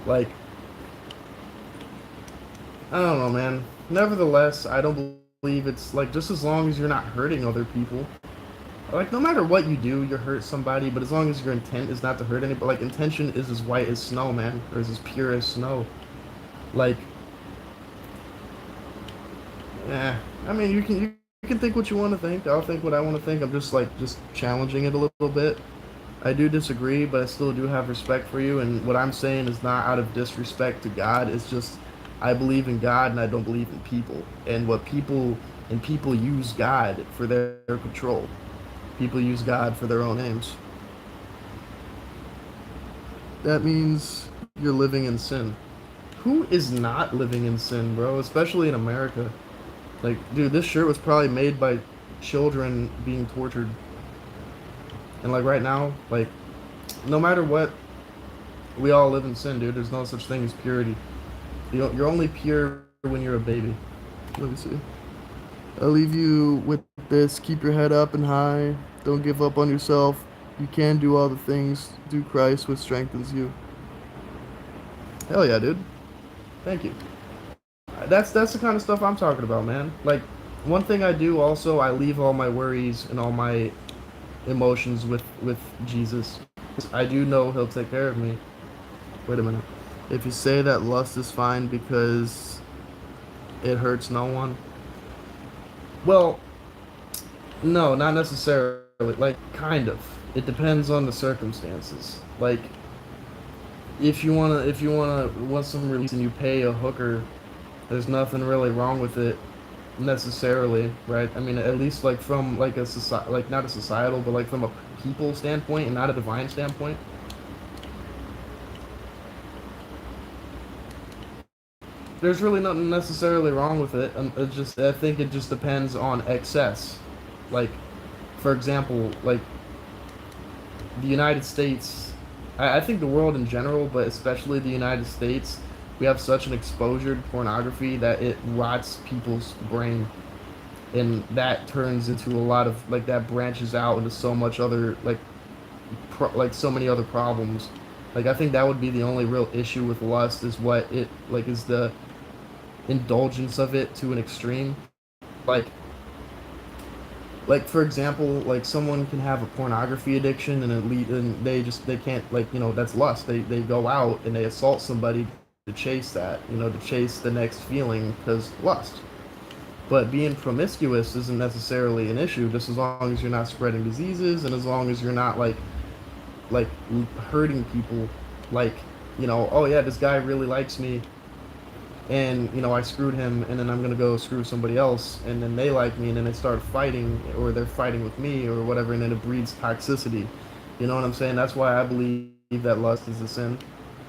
Like, I don't know, man. Nevertheless, I don't believe it's, like, just as long as you're not hurting other people. Like, no matter what you do, you hurt somebody, but as long as your intent is not to hurt anybody. Like, intention is as white as snow, man, or is as pure as snow. Like, I mean, you can think what you want to think. I'll think what I want to think. I'm just challenging it a little bit. I do disagree, but I still do have respect for you, and what I'm saying is not out of disrespect to God. It's just I believe in God and I don't believe in people. And people use God for their control. People use God for their own aims. That means you're living in sin. Who is not living in sin, bro? Especially in America. Like, dude, this shirt was probably made by children being tortured. And like right now, like, no matter what, we all live in sin, dude. There's no such thing as purity. You're only pure when you're a baby. Let me see. I'll leave you with this. Keep your head up and high. Don't give up on yourself. You can do all the things through Christ, which strengthens you. Hell yeah, dude. Thank you. That's the kind of stuff I'm talking about, man. Like, one thing I do also, I leave all my worries and all my emotions with Jesus. I do know He'll take care of me. Wait a minute. If you say that lust is fine because it hurts no one, well, no, not necessarily. Like, kind of. It depends on the circumstances. Like, want some release and you pay a hooker, there's nothing really wrong with it necessarily, right? I mean, at least like from like a society, like not a societal, but like from a people standpoint and not a divine standpoint. There's really nothing necessarily wrong with it. I think it just depends on excess. Like, for example, like the United States, I think the world in general, but especially the United States, we have such an exposure to pornography that it rots people's brain, and that turns into a lot of like that branches out into so much other like so many other problems. Like I think that would be the only real issue with lust is what it like is the indulgence of it to an extreme. Like for example, like someone can have a pornography addiction and they can't like that's lust. They go out and they assault somebody to chase that, to chase the next feeling because lust. But being promiscuous isn't necessarily an issue, just as long as you're not spreading diseases and as long as you're not like hurting people. Like, oh yeah, this guy really likes me, and I screwed him, and then I'm gonna go screw somebody else, and then they like me, and then they start fighting, or they're fighting with me, or whatever, and then it breeds toxicity. You know what I'm saying? That's why I believe that lust is a sin,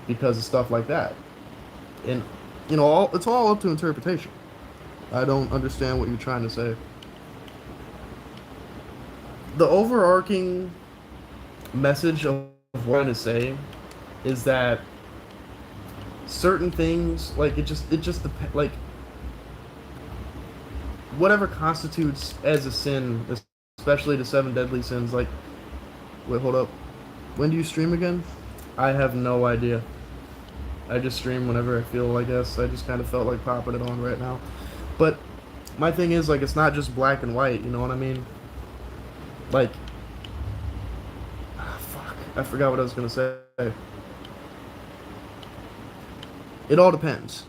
because of stuff like that. And it's all up to interpretation. I don't understand what you're trying to say. The overarching message of what I'm trying to say is that certain things, like it just depends, like whatever constitutes as a sin, especially the 7 deadly sins. Like, wait, hold up. When do you stream again? I have no idea. I just stream whenever I feel, I guess. I just kind of felt like popping it on right now. But my thing is, like, it's not just black and white, you know what I mean? Like, fuck, I forgot what I was gonna say. It all depends.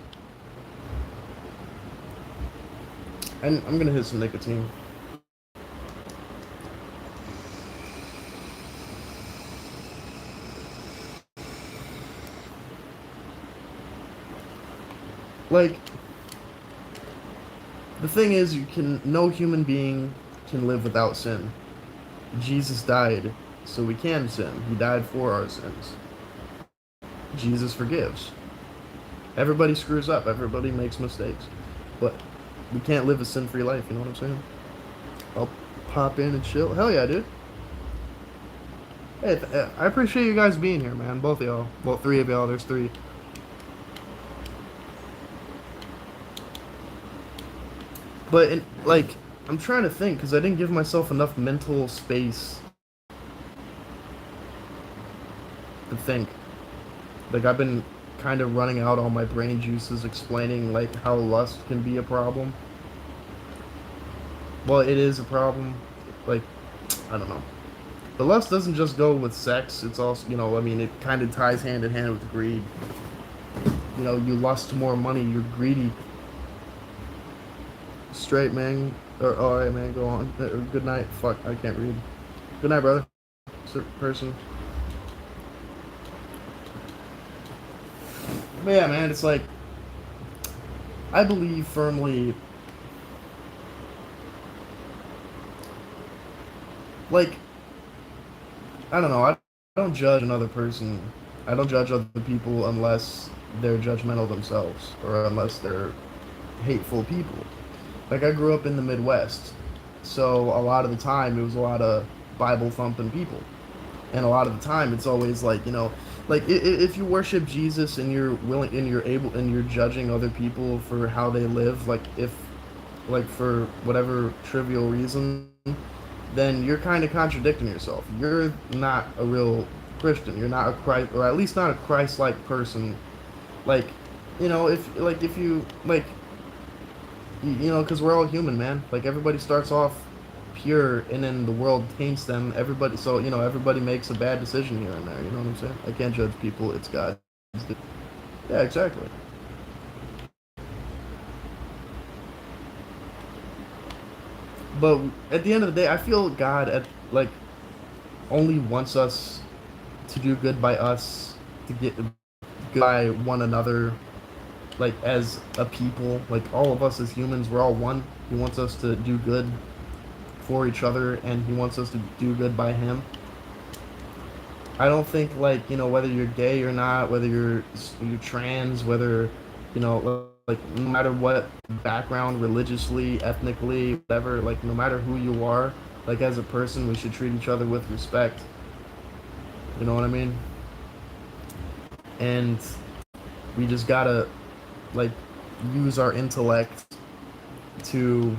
And I'm gonna hit some nicotine. Like, the thing is, no human being can live without sin. Jesus died so we can sin. He died for our sins. Jesus forgives. Everybody screws up. Everybody makes mistakes. But we can't live a sin-free life, you know what I'm saying? I'll pop in and chill. Hell yeah, dude. Hey, I appreciate you guys being here, man. Both of y'all. Well, 3 of y'all. There's 3. But, like, I'm trying to think, because I didn't give myself enough mental space to think. Like, I've been kind of running out all my brain juices explaining, like, how lust can be a problem. Well, it is a problem. Like, I don't know. But lust doesn't just go with sex. It's also, I mean, it kind of ties hand in hand with greed. You lust more money, you're greedy. Straight, man. Alright, man, go on. Good night. Fuck, I can't read. Good night, brother. Person. But yeah, man, it's like, I believe firmly, like, I don't know, I don't judge another person. I don't judge other people unless they're judgmental themselves or unless they're hateful people. Like, I grew up in the Midwest, so a lot of the time it was a lot of Bible thumping people. And a lot of the time it's always like, like if you worship Jesus and you're willing and you're able and you're judging other people for how they live, like if like for whatever trivial reason, then you're kind of contradicting yourself. You're not a real Christian. You're not a Christ, or at least not a Christ-like person. Like, if you like, because we're all human, man. Like everybody starts off pure, and then the world taints them. Everybody, so everybody makes a bad decision here and there. You know what I'm saying? I can't judge people. It's God. Yeah, exactly. But at the end of the day, I feel God only wants us to do good by us, to get good by one another, like as a people, like all of us as humans, we're all one. He wants us to do good for each other, and he wants us to do good by him. I don't think like whether you're gay or not, whether you're trans, whether like no matter what background, religiously, ethnically, whatever, like no matter who you are, like as a person, we should treat each other with respect. You know what I mean? And we just gotta like use our intellect to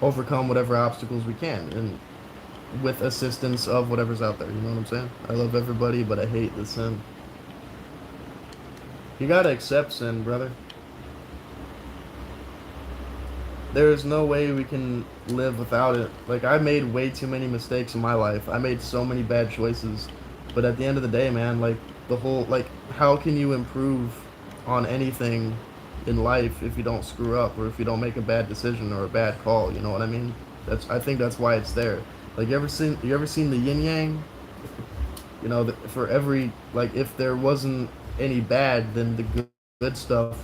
overcome whatever obstacles we can, and with assistance of whatever's out there. You know what I'm saying? I love everybody, but I hate the sin. You gotta accept sin, brother. There is no way we can live without it. Like, I made way too many mistakes in my life. I made so many bad choices. But at the end of the day, man, like, how can you improve on anything in life if you don't screw up or if you don't make a bad decision or a bad call? You know what I mean? I think that's why it's there. Like, you ever seen the yin yang? For every, like, if there wasn't any bad, then the good stuff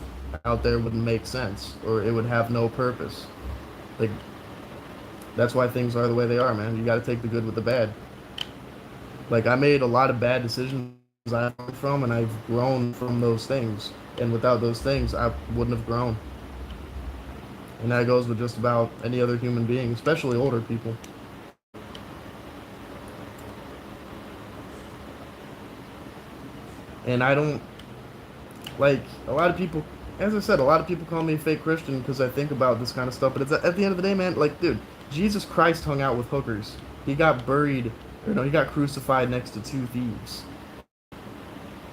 out there wouldn't make sense, or it would have no purpose. Like, that's why things are the way they are, man. You got to take the good with the bad. Like, I made a lot of bad decisions I learned from, and I've grown from those things. And without those things, I wouldn't have grown. And that goes with just about any other human being, especially older people. And I don't like a lot of people. As I said, a lot of people call me a fake Christian because I think about this kind of stuff. But it's at the end of the day, man. Like, dude, Jesus Christ hung out with hookers. He got buried, or no, he got crucified next to two thieves.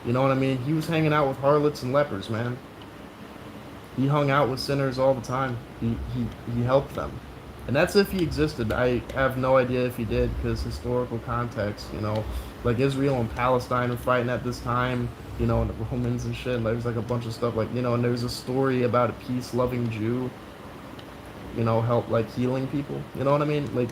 You know what I mean? He was hanging out with harlots and lepers, man. He hung out with sinners all the time. He helped them, and that's if he existed. I have no idea if he did because historical context, like Israel and Palestine were fighting at this time, and the Romans and shit. And there's like a bunch of stuff like and there's a story about a peace-loving Jew, help like healing people. You know what I mean? Like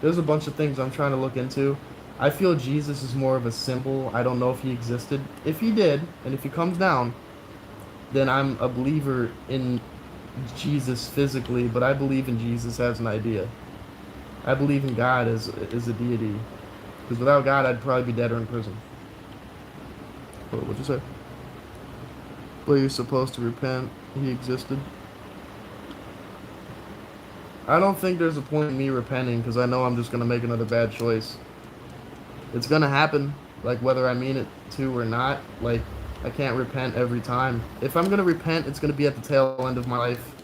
there's a bunch of things I'm trying to look into. I feel Jesus is more of a symbol. I don't know if he existed. If he did, and if he comes down, then I'm a believer in Jesus physically, but I believe in Jesus as an idea. I believe in God as a deity. Because without God, I'd probably be dead or in prison. What'd you say? But you're supposed to repent. He existed. I don't think there's a point in me repenting because I know I'm just going to make another bad choice. It's going to happen, like whether I mean it to or not. Like, I can't repent every time. If I'm going to repent, it's going to be at the tail end of my life.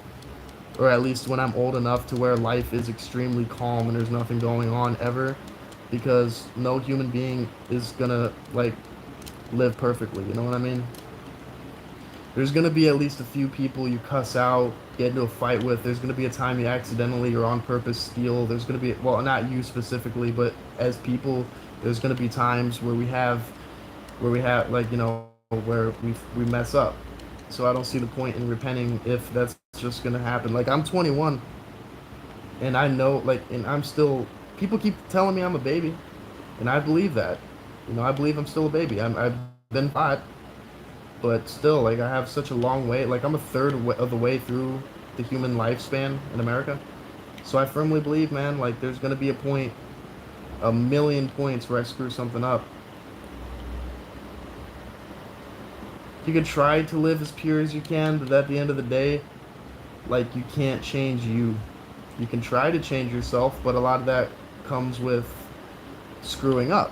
Or at least when I'm old enough to where life is extremely calm and there's nothing going on ever. Because no human being is going to, like, live perfectly. You know what I mean? There's going to be at least a few people you cuss out, get into a fight with. There's going to be a time you accidentally or on purpose steal. There's going to be, well, not you specifically, but as people, there's going to be times where we have, like, where we mess up. So I don't see the point in repenting if that's just going to happen. Like, I'm 21, and I know, like, and I'm still, people keep telling me I'm a baby, and I believe that. I believe I'm still a baby. I've been fought. but still, like, I have such a long way. Like, I'm a third of the way through the human lifespan in America. So I firmly believe, man, like, there's gonna be a point, a million points where I screw something up. You can try to live as pure as you can, but at the end of the day, like, you can't change you. You can try to change yourself, but a lot of that comes with screwing up.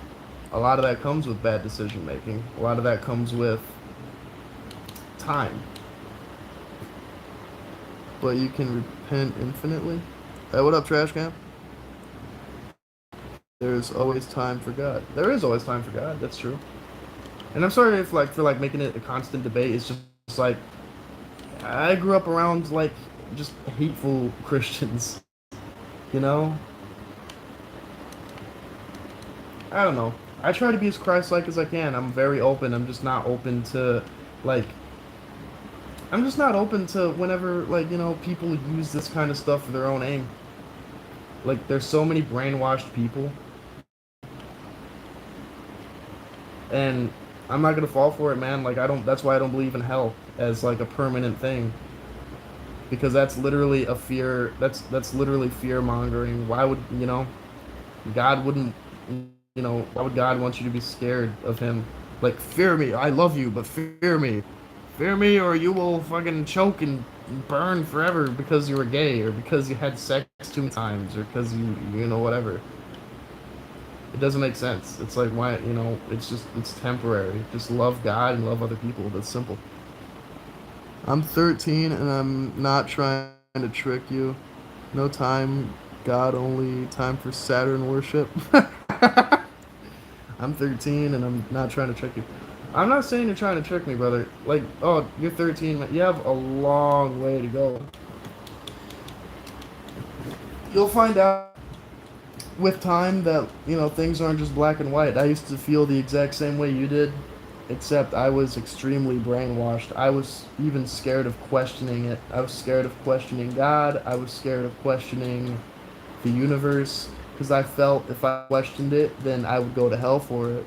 A lot of that comes with bad decision making. A lot of that comes with time. But you can repent infinitely. Hey, what up, Trash Can? There's always time for God. There is always time for God. That's true. And I'm sorry if like for like making it a constant debate. It's just like I grew up around like just hateful Christians. You know, I don't know. I try to be as Christ-like as I can. I'm very open. I'm just not open to like I'm just not open to whenever like, people use this kind of stuff for their own aim. Like there's so many brainwashed people and I'm not gonna fall for it, man. Like I don't. That's why I don't believe in hell as like a permanent thing, because that's literally a fear. That's literally fear mongering. Why would God wouldn't. Why would God want you to be scared of Him? Like fear me. I love you, but fear me, or you will fucking choke and burn forever because you were gay, or because you had sex too many times, or because whatever. It doesn't make sense. It's like why it's temporary. Just love God and love other people. That's simple. I'm 13 and I'm not trying to trick you. No time, God only, time for Saturn worship. I'm 13 and I'm not trying to trick you. I'm not saying you're trying to trick me, brother. Like, oh, you're 13. You have a long way to go. You'll find out with time that things aren't just black and white. I used to feel the exact same way you did, except I was extremely brainwashed. I was even scared of questioning it. I was scared of questioning God. I was scared of questioning the universe because I felt if I questioned it, then I would go to hell for it.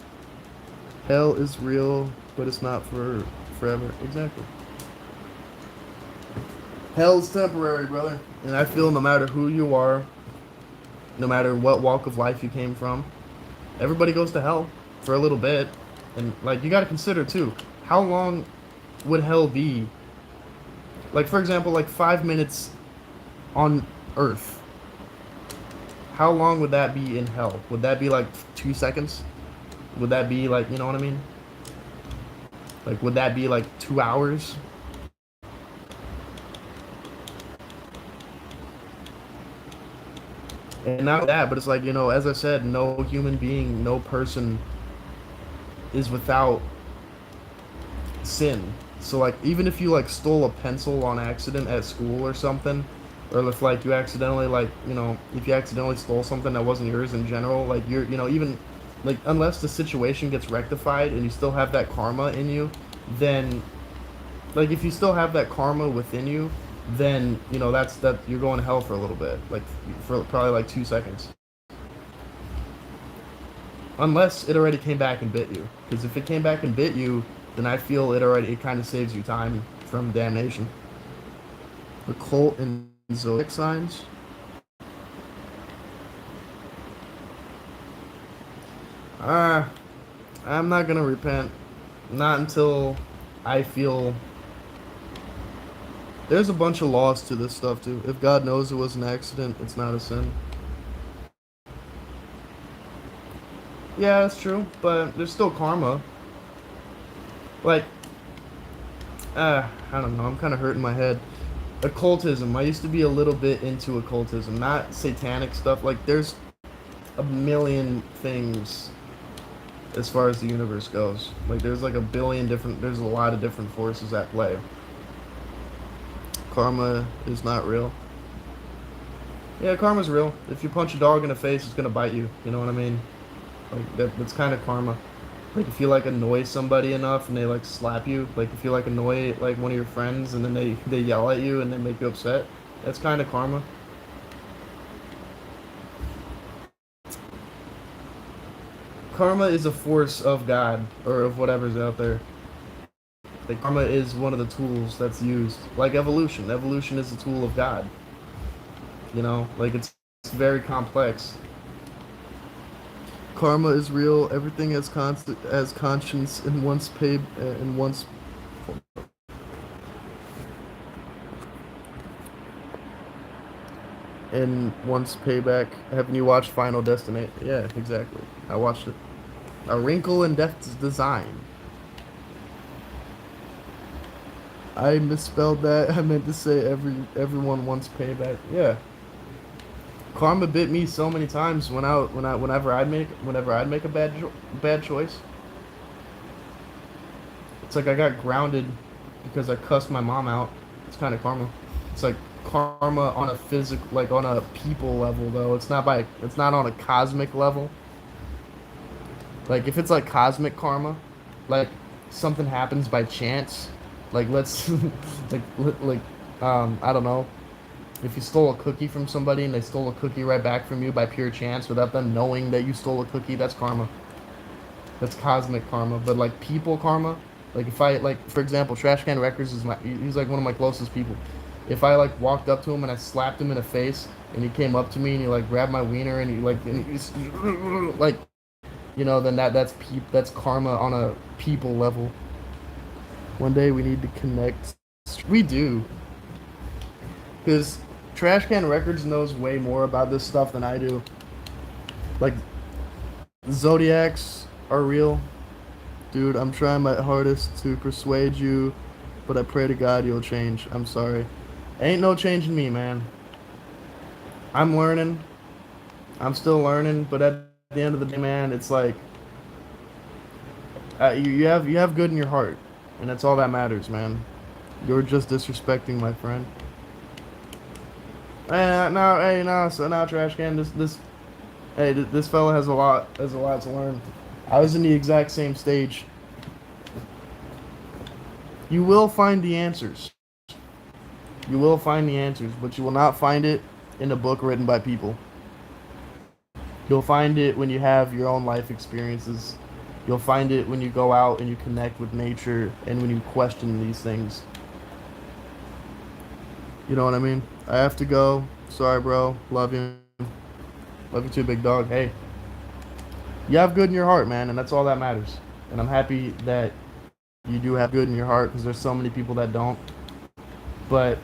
Hell is real, but it's not for forever. Exactly. Hell's temporary, brother. And I feel no matter who you are, no matter what walk of life you came from, everybody goes to hell for a little bit. And like you got to consider too, how long would hell be? Like for example, like 5 minutes on Earth. How long would that be in hell? Would that be like 2 seconds? Would that be like, you know what I mean? Like would that be like 2 hours? And not that, but it's like, as I said, no human being, no person is without sin. So like even if you like stole a pencil on accident at school or something, or if like you accidentally if you accidentally stole something that wasn't yours in general, like you're even like unless the situation gets rectified and you still have that karma in you, then like if you still have that karma within you, then that you're going to hell for a little bit, like for probably like 2 seconds. Unless it already came back and bit you. Because if it came back and bit you, then I feel it kind of saves you time from damnation. Occult and zodiac signs. I'm not gonna repent. Not until I feel. There's a bunch of laws to this stuff too. If God knows it was an accident, it's not a sin. Yeah, that's true, but there's still karma. Like, I don't know. I'm kind of hurting my head. Occultism. I used to be a little bit into occultism, not satanic stuff. Like, there's a million things as far as the universe goes. Like, there's like a billion different. There's a lot of different forces at play. Karma is not real. Yeah, karma's real. If you punch a dog in the face, it's gonna bite you. You know what I mean? Like that's kind of karma. Like if you like annoy somebody enough and they like slap you, like if you like annoy like one of your friends and then they yell at you and they make you upset, that's kind of karma. Karma is a force of God or of whatever's out there. Like karma is one of the tools that's used. Like evolution. Evolution is a tool of God. You know, like it's very complex. Karma is real. Everything has constant as conscience and once paid and once payback. Haven't you watched Final Destination? Yeah, exactly. I watched it. A Wrinkle in Death's Design. I misspelled that. I meant to say everyone wants payback. Yeah. Karma bit me so many times whenever I'd make a bad choice. It's like I got grounded because I cussed my mom out. It's kind of karma. It's like karma on a physical, like on a people level though. It's not on a cosmic level. Like if it's like cosmic karma, like something happens by chance, like let's like I don't know, if you stole a cookie from somebody and they stole a cookie right back from you by pure chance without them knowing that you stole a cookie, that's karma. That's cosmic karma. But like people karma, like if I like for example, Trash Can Records he's like one of my closest people. If I like walked up to him and I slapped him in the face and he came up to me and he like grabbed my wiener and he's like then that's karma on a people level. One day we need to connect. We do. Because Trash Can Records knows way more about this stuff than I do. Like, Zodiacs are real. Dude, I'm trying my hardest to persuade you, but I pray to God you'll change. I'm sorry. Ain't no changing me, man. I'm learning. I'm still learning, but at the end of the day, man, it's like you have good in your heart, and that's all that matters, man. You're just disrespecting my friend. So now Trash Can, this fella has a lot to learn. I was in the exact same stage. You will find the answers. You will find the answers, but you will not find it in a book written by people. You'll find it when you have your own life experiences. You'll find it when you go out and you connect with nature and when you question these things. You know what I mean? I have to go. Sorry, bro. Love you. Love you too, big dog. Hey. You have good in your heart, man, and that's all that matters. And I'm happy that you do have good in your heart because there's so many people that don't. But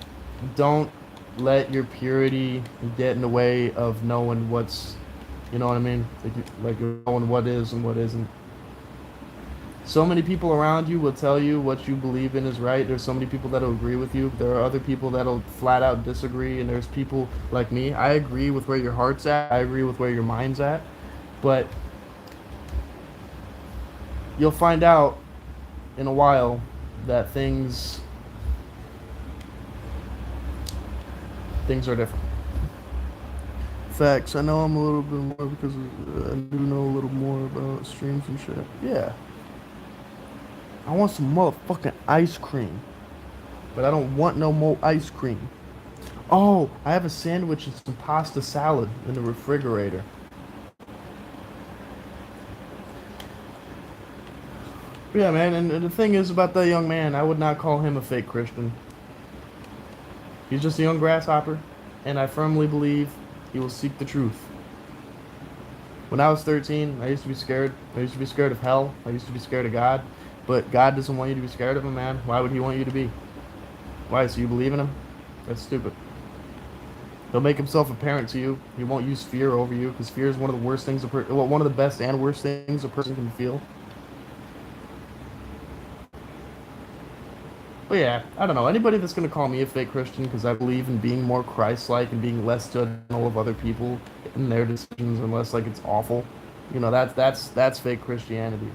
don't let your purity get in the way of knowing what's, you know what I mean? Like knowing what is and what isn't. So many people around you will tell you what you believe in is right. There's so many people that'll agree with you. There are other people that'll flat out disagree, and there's people like me. I agree with where your heart's at. I agree with where your mind's at. But you'll find out in a while that things are different. Facts. I know I'm a little bit more because I do know a little more about streams and shit. Yeah. I want some motherfucking ice cream. But I don't want no more ice cream. Oh, I have a sandwich and some pasta salad in the refrigerator. But yeah, man, and the thing is about that young man, I would not call him a fake Christian. He's just a young grasshopper, and I firmly believe he will seek the truth. When I was 13, I used to be scared. I used to be scared of hell. I used to be scared of God. But God doesn't want you to be scared of him, man. Why would he want you to be? Why? So you believe in him? That's stupid. He'll make himself apparent to you. He won't use fear over you, because fear is one of the worst things, one of the best and worst things a person can feel. But yeah, I don't know. Anybody that's going to call me a fake Christian because I believe in being more Christ-like and being less judgmental of other people and their decisions unless like it's awful, that's fake Christianity.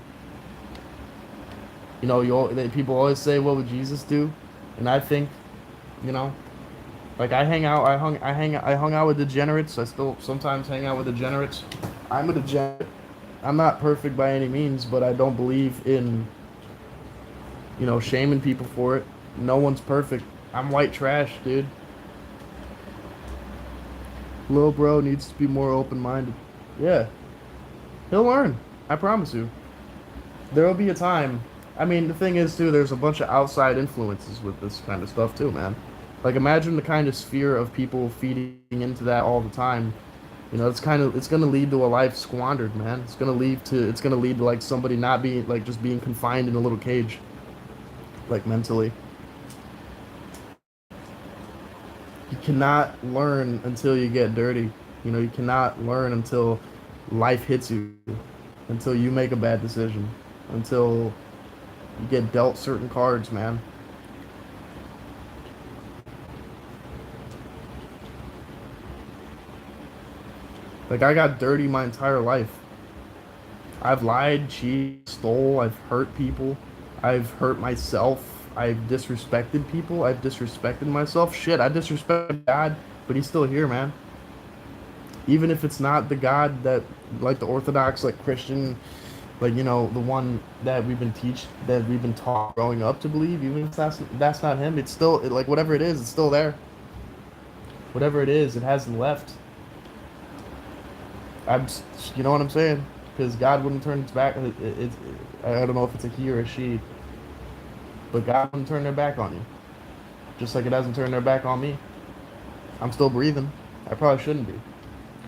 People always say, "What would Jesus do?" And I think, like I hung out with degenerates. I still sometimes hang out with degenerates. I'm a degenerate. I'm not perfect by any means, but I don't believe in shaming people for it. No one's perfect. I'm white trash, dude. Lil bro needs to be more open-minded. Yeah. He'll learn. I promise you. There'll be a time I mean, the thing is, too, there's a bunch of outside influences with this kind of stuff, too, man. Like, imagine the kind of sphere of people feeding into that all the time. You know, it's gonna lead to a life squandered, man. It's gonna lead to like somebody not being like just being confined in a little cage, like mentally. You cannot learn until you get dirty. You know, you cannot learn until life hits you, until you make a bad decision, until you get dealt certain cards, man. Like I got dirty my entire life. I've lied, cheated, stole, I've hurt people, I've hurt myself, I've disrespected people, I've disrespected myself. Shit, I disrespect God, but he's still here, man. Even if it's not the God that like the Orthodox, like Christian, like you know, the one that we've been taught growing up to believe, even if that's not him, it's still like whatever it is, it's still there. Whatever it is, it hasn't left. I'm, you know what I'm saying? Because God wouldn't turn its back. I don't know if it's a he or a she, but God wouldn't turn their back on you, just like it hasn't turned their back on me. I'm still breathing. I probably shouldn't be.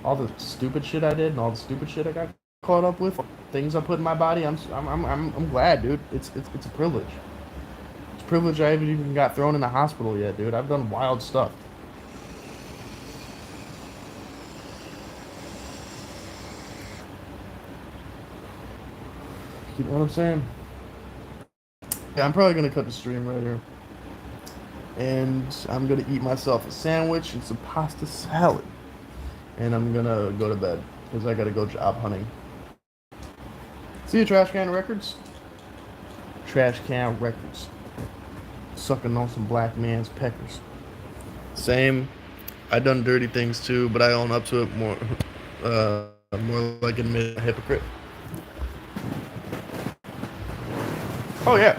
All the stupid shit I did and all the stupid shit I got caught up with, things I put in my body. I'm glad, dude. It's a privilege. It's a privilege I haven't even got thrown in the hospital yet, dude. I've done wild stuff. You know what I'm saying? Yeah, I'm probably gonna cut the stream right here. And I'm gonna eat myself a sandwich and some pasta salad. And I'm gonna go to bed because I gotta go job hunting. See you, Trash Can Records. Trash Can Records. Sucking on some black man's peckers. Same. I done dirty things too, but I own up to it more. More like admit a hypocrite. Oh yeah.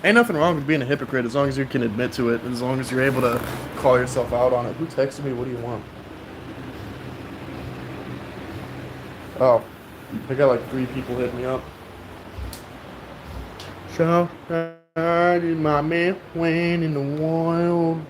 Ain't nothing wrong with being a hypocrite as long as you can admit to it, and as long as you're able to call yourself out on it. Who texted me? What do you want? Oh, I got like 3 people hitting me up. So, my man, Wayne in the wild.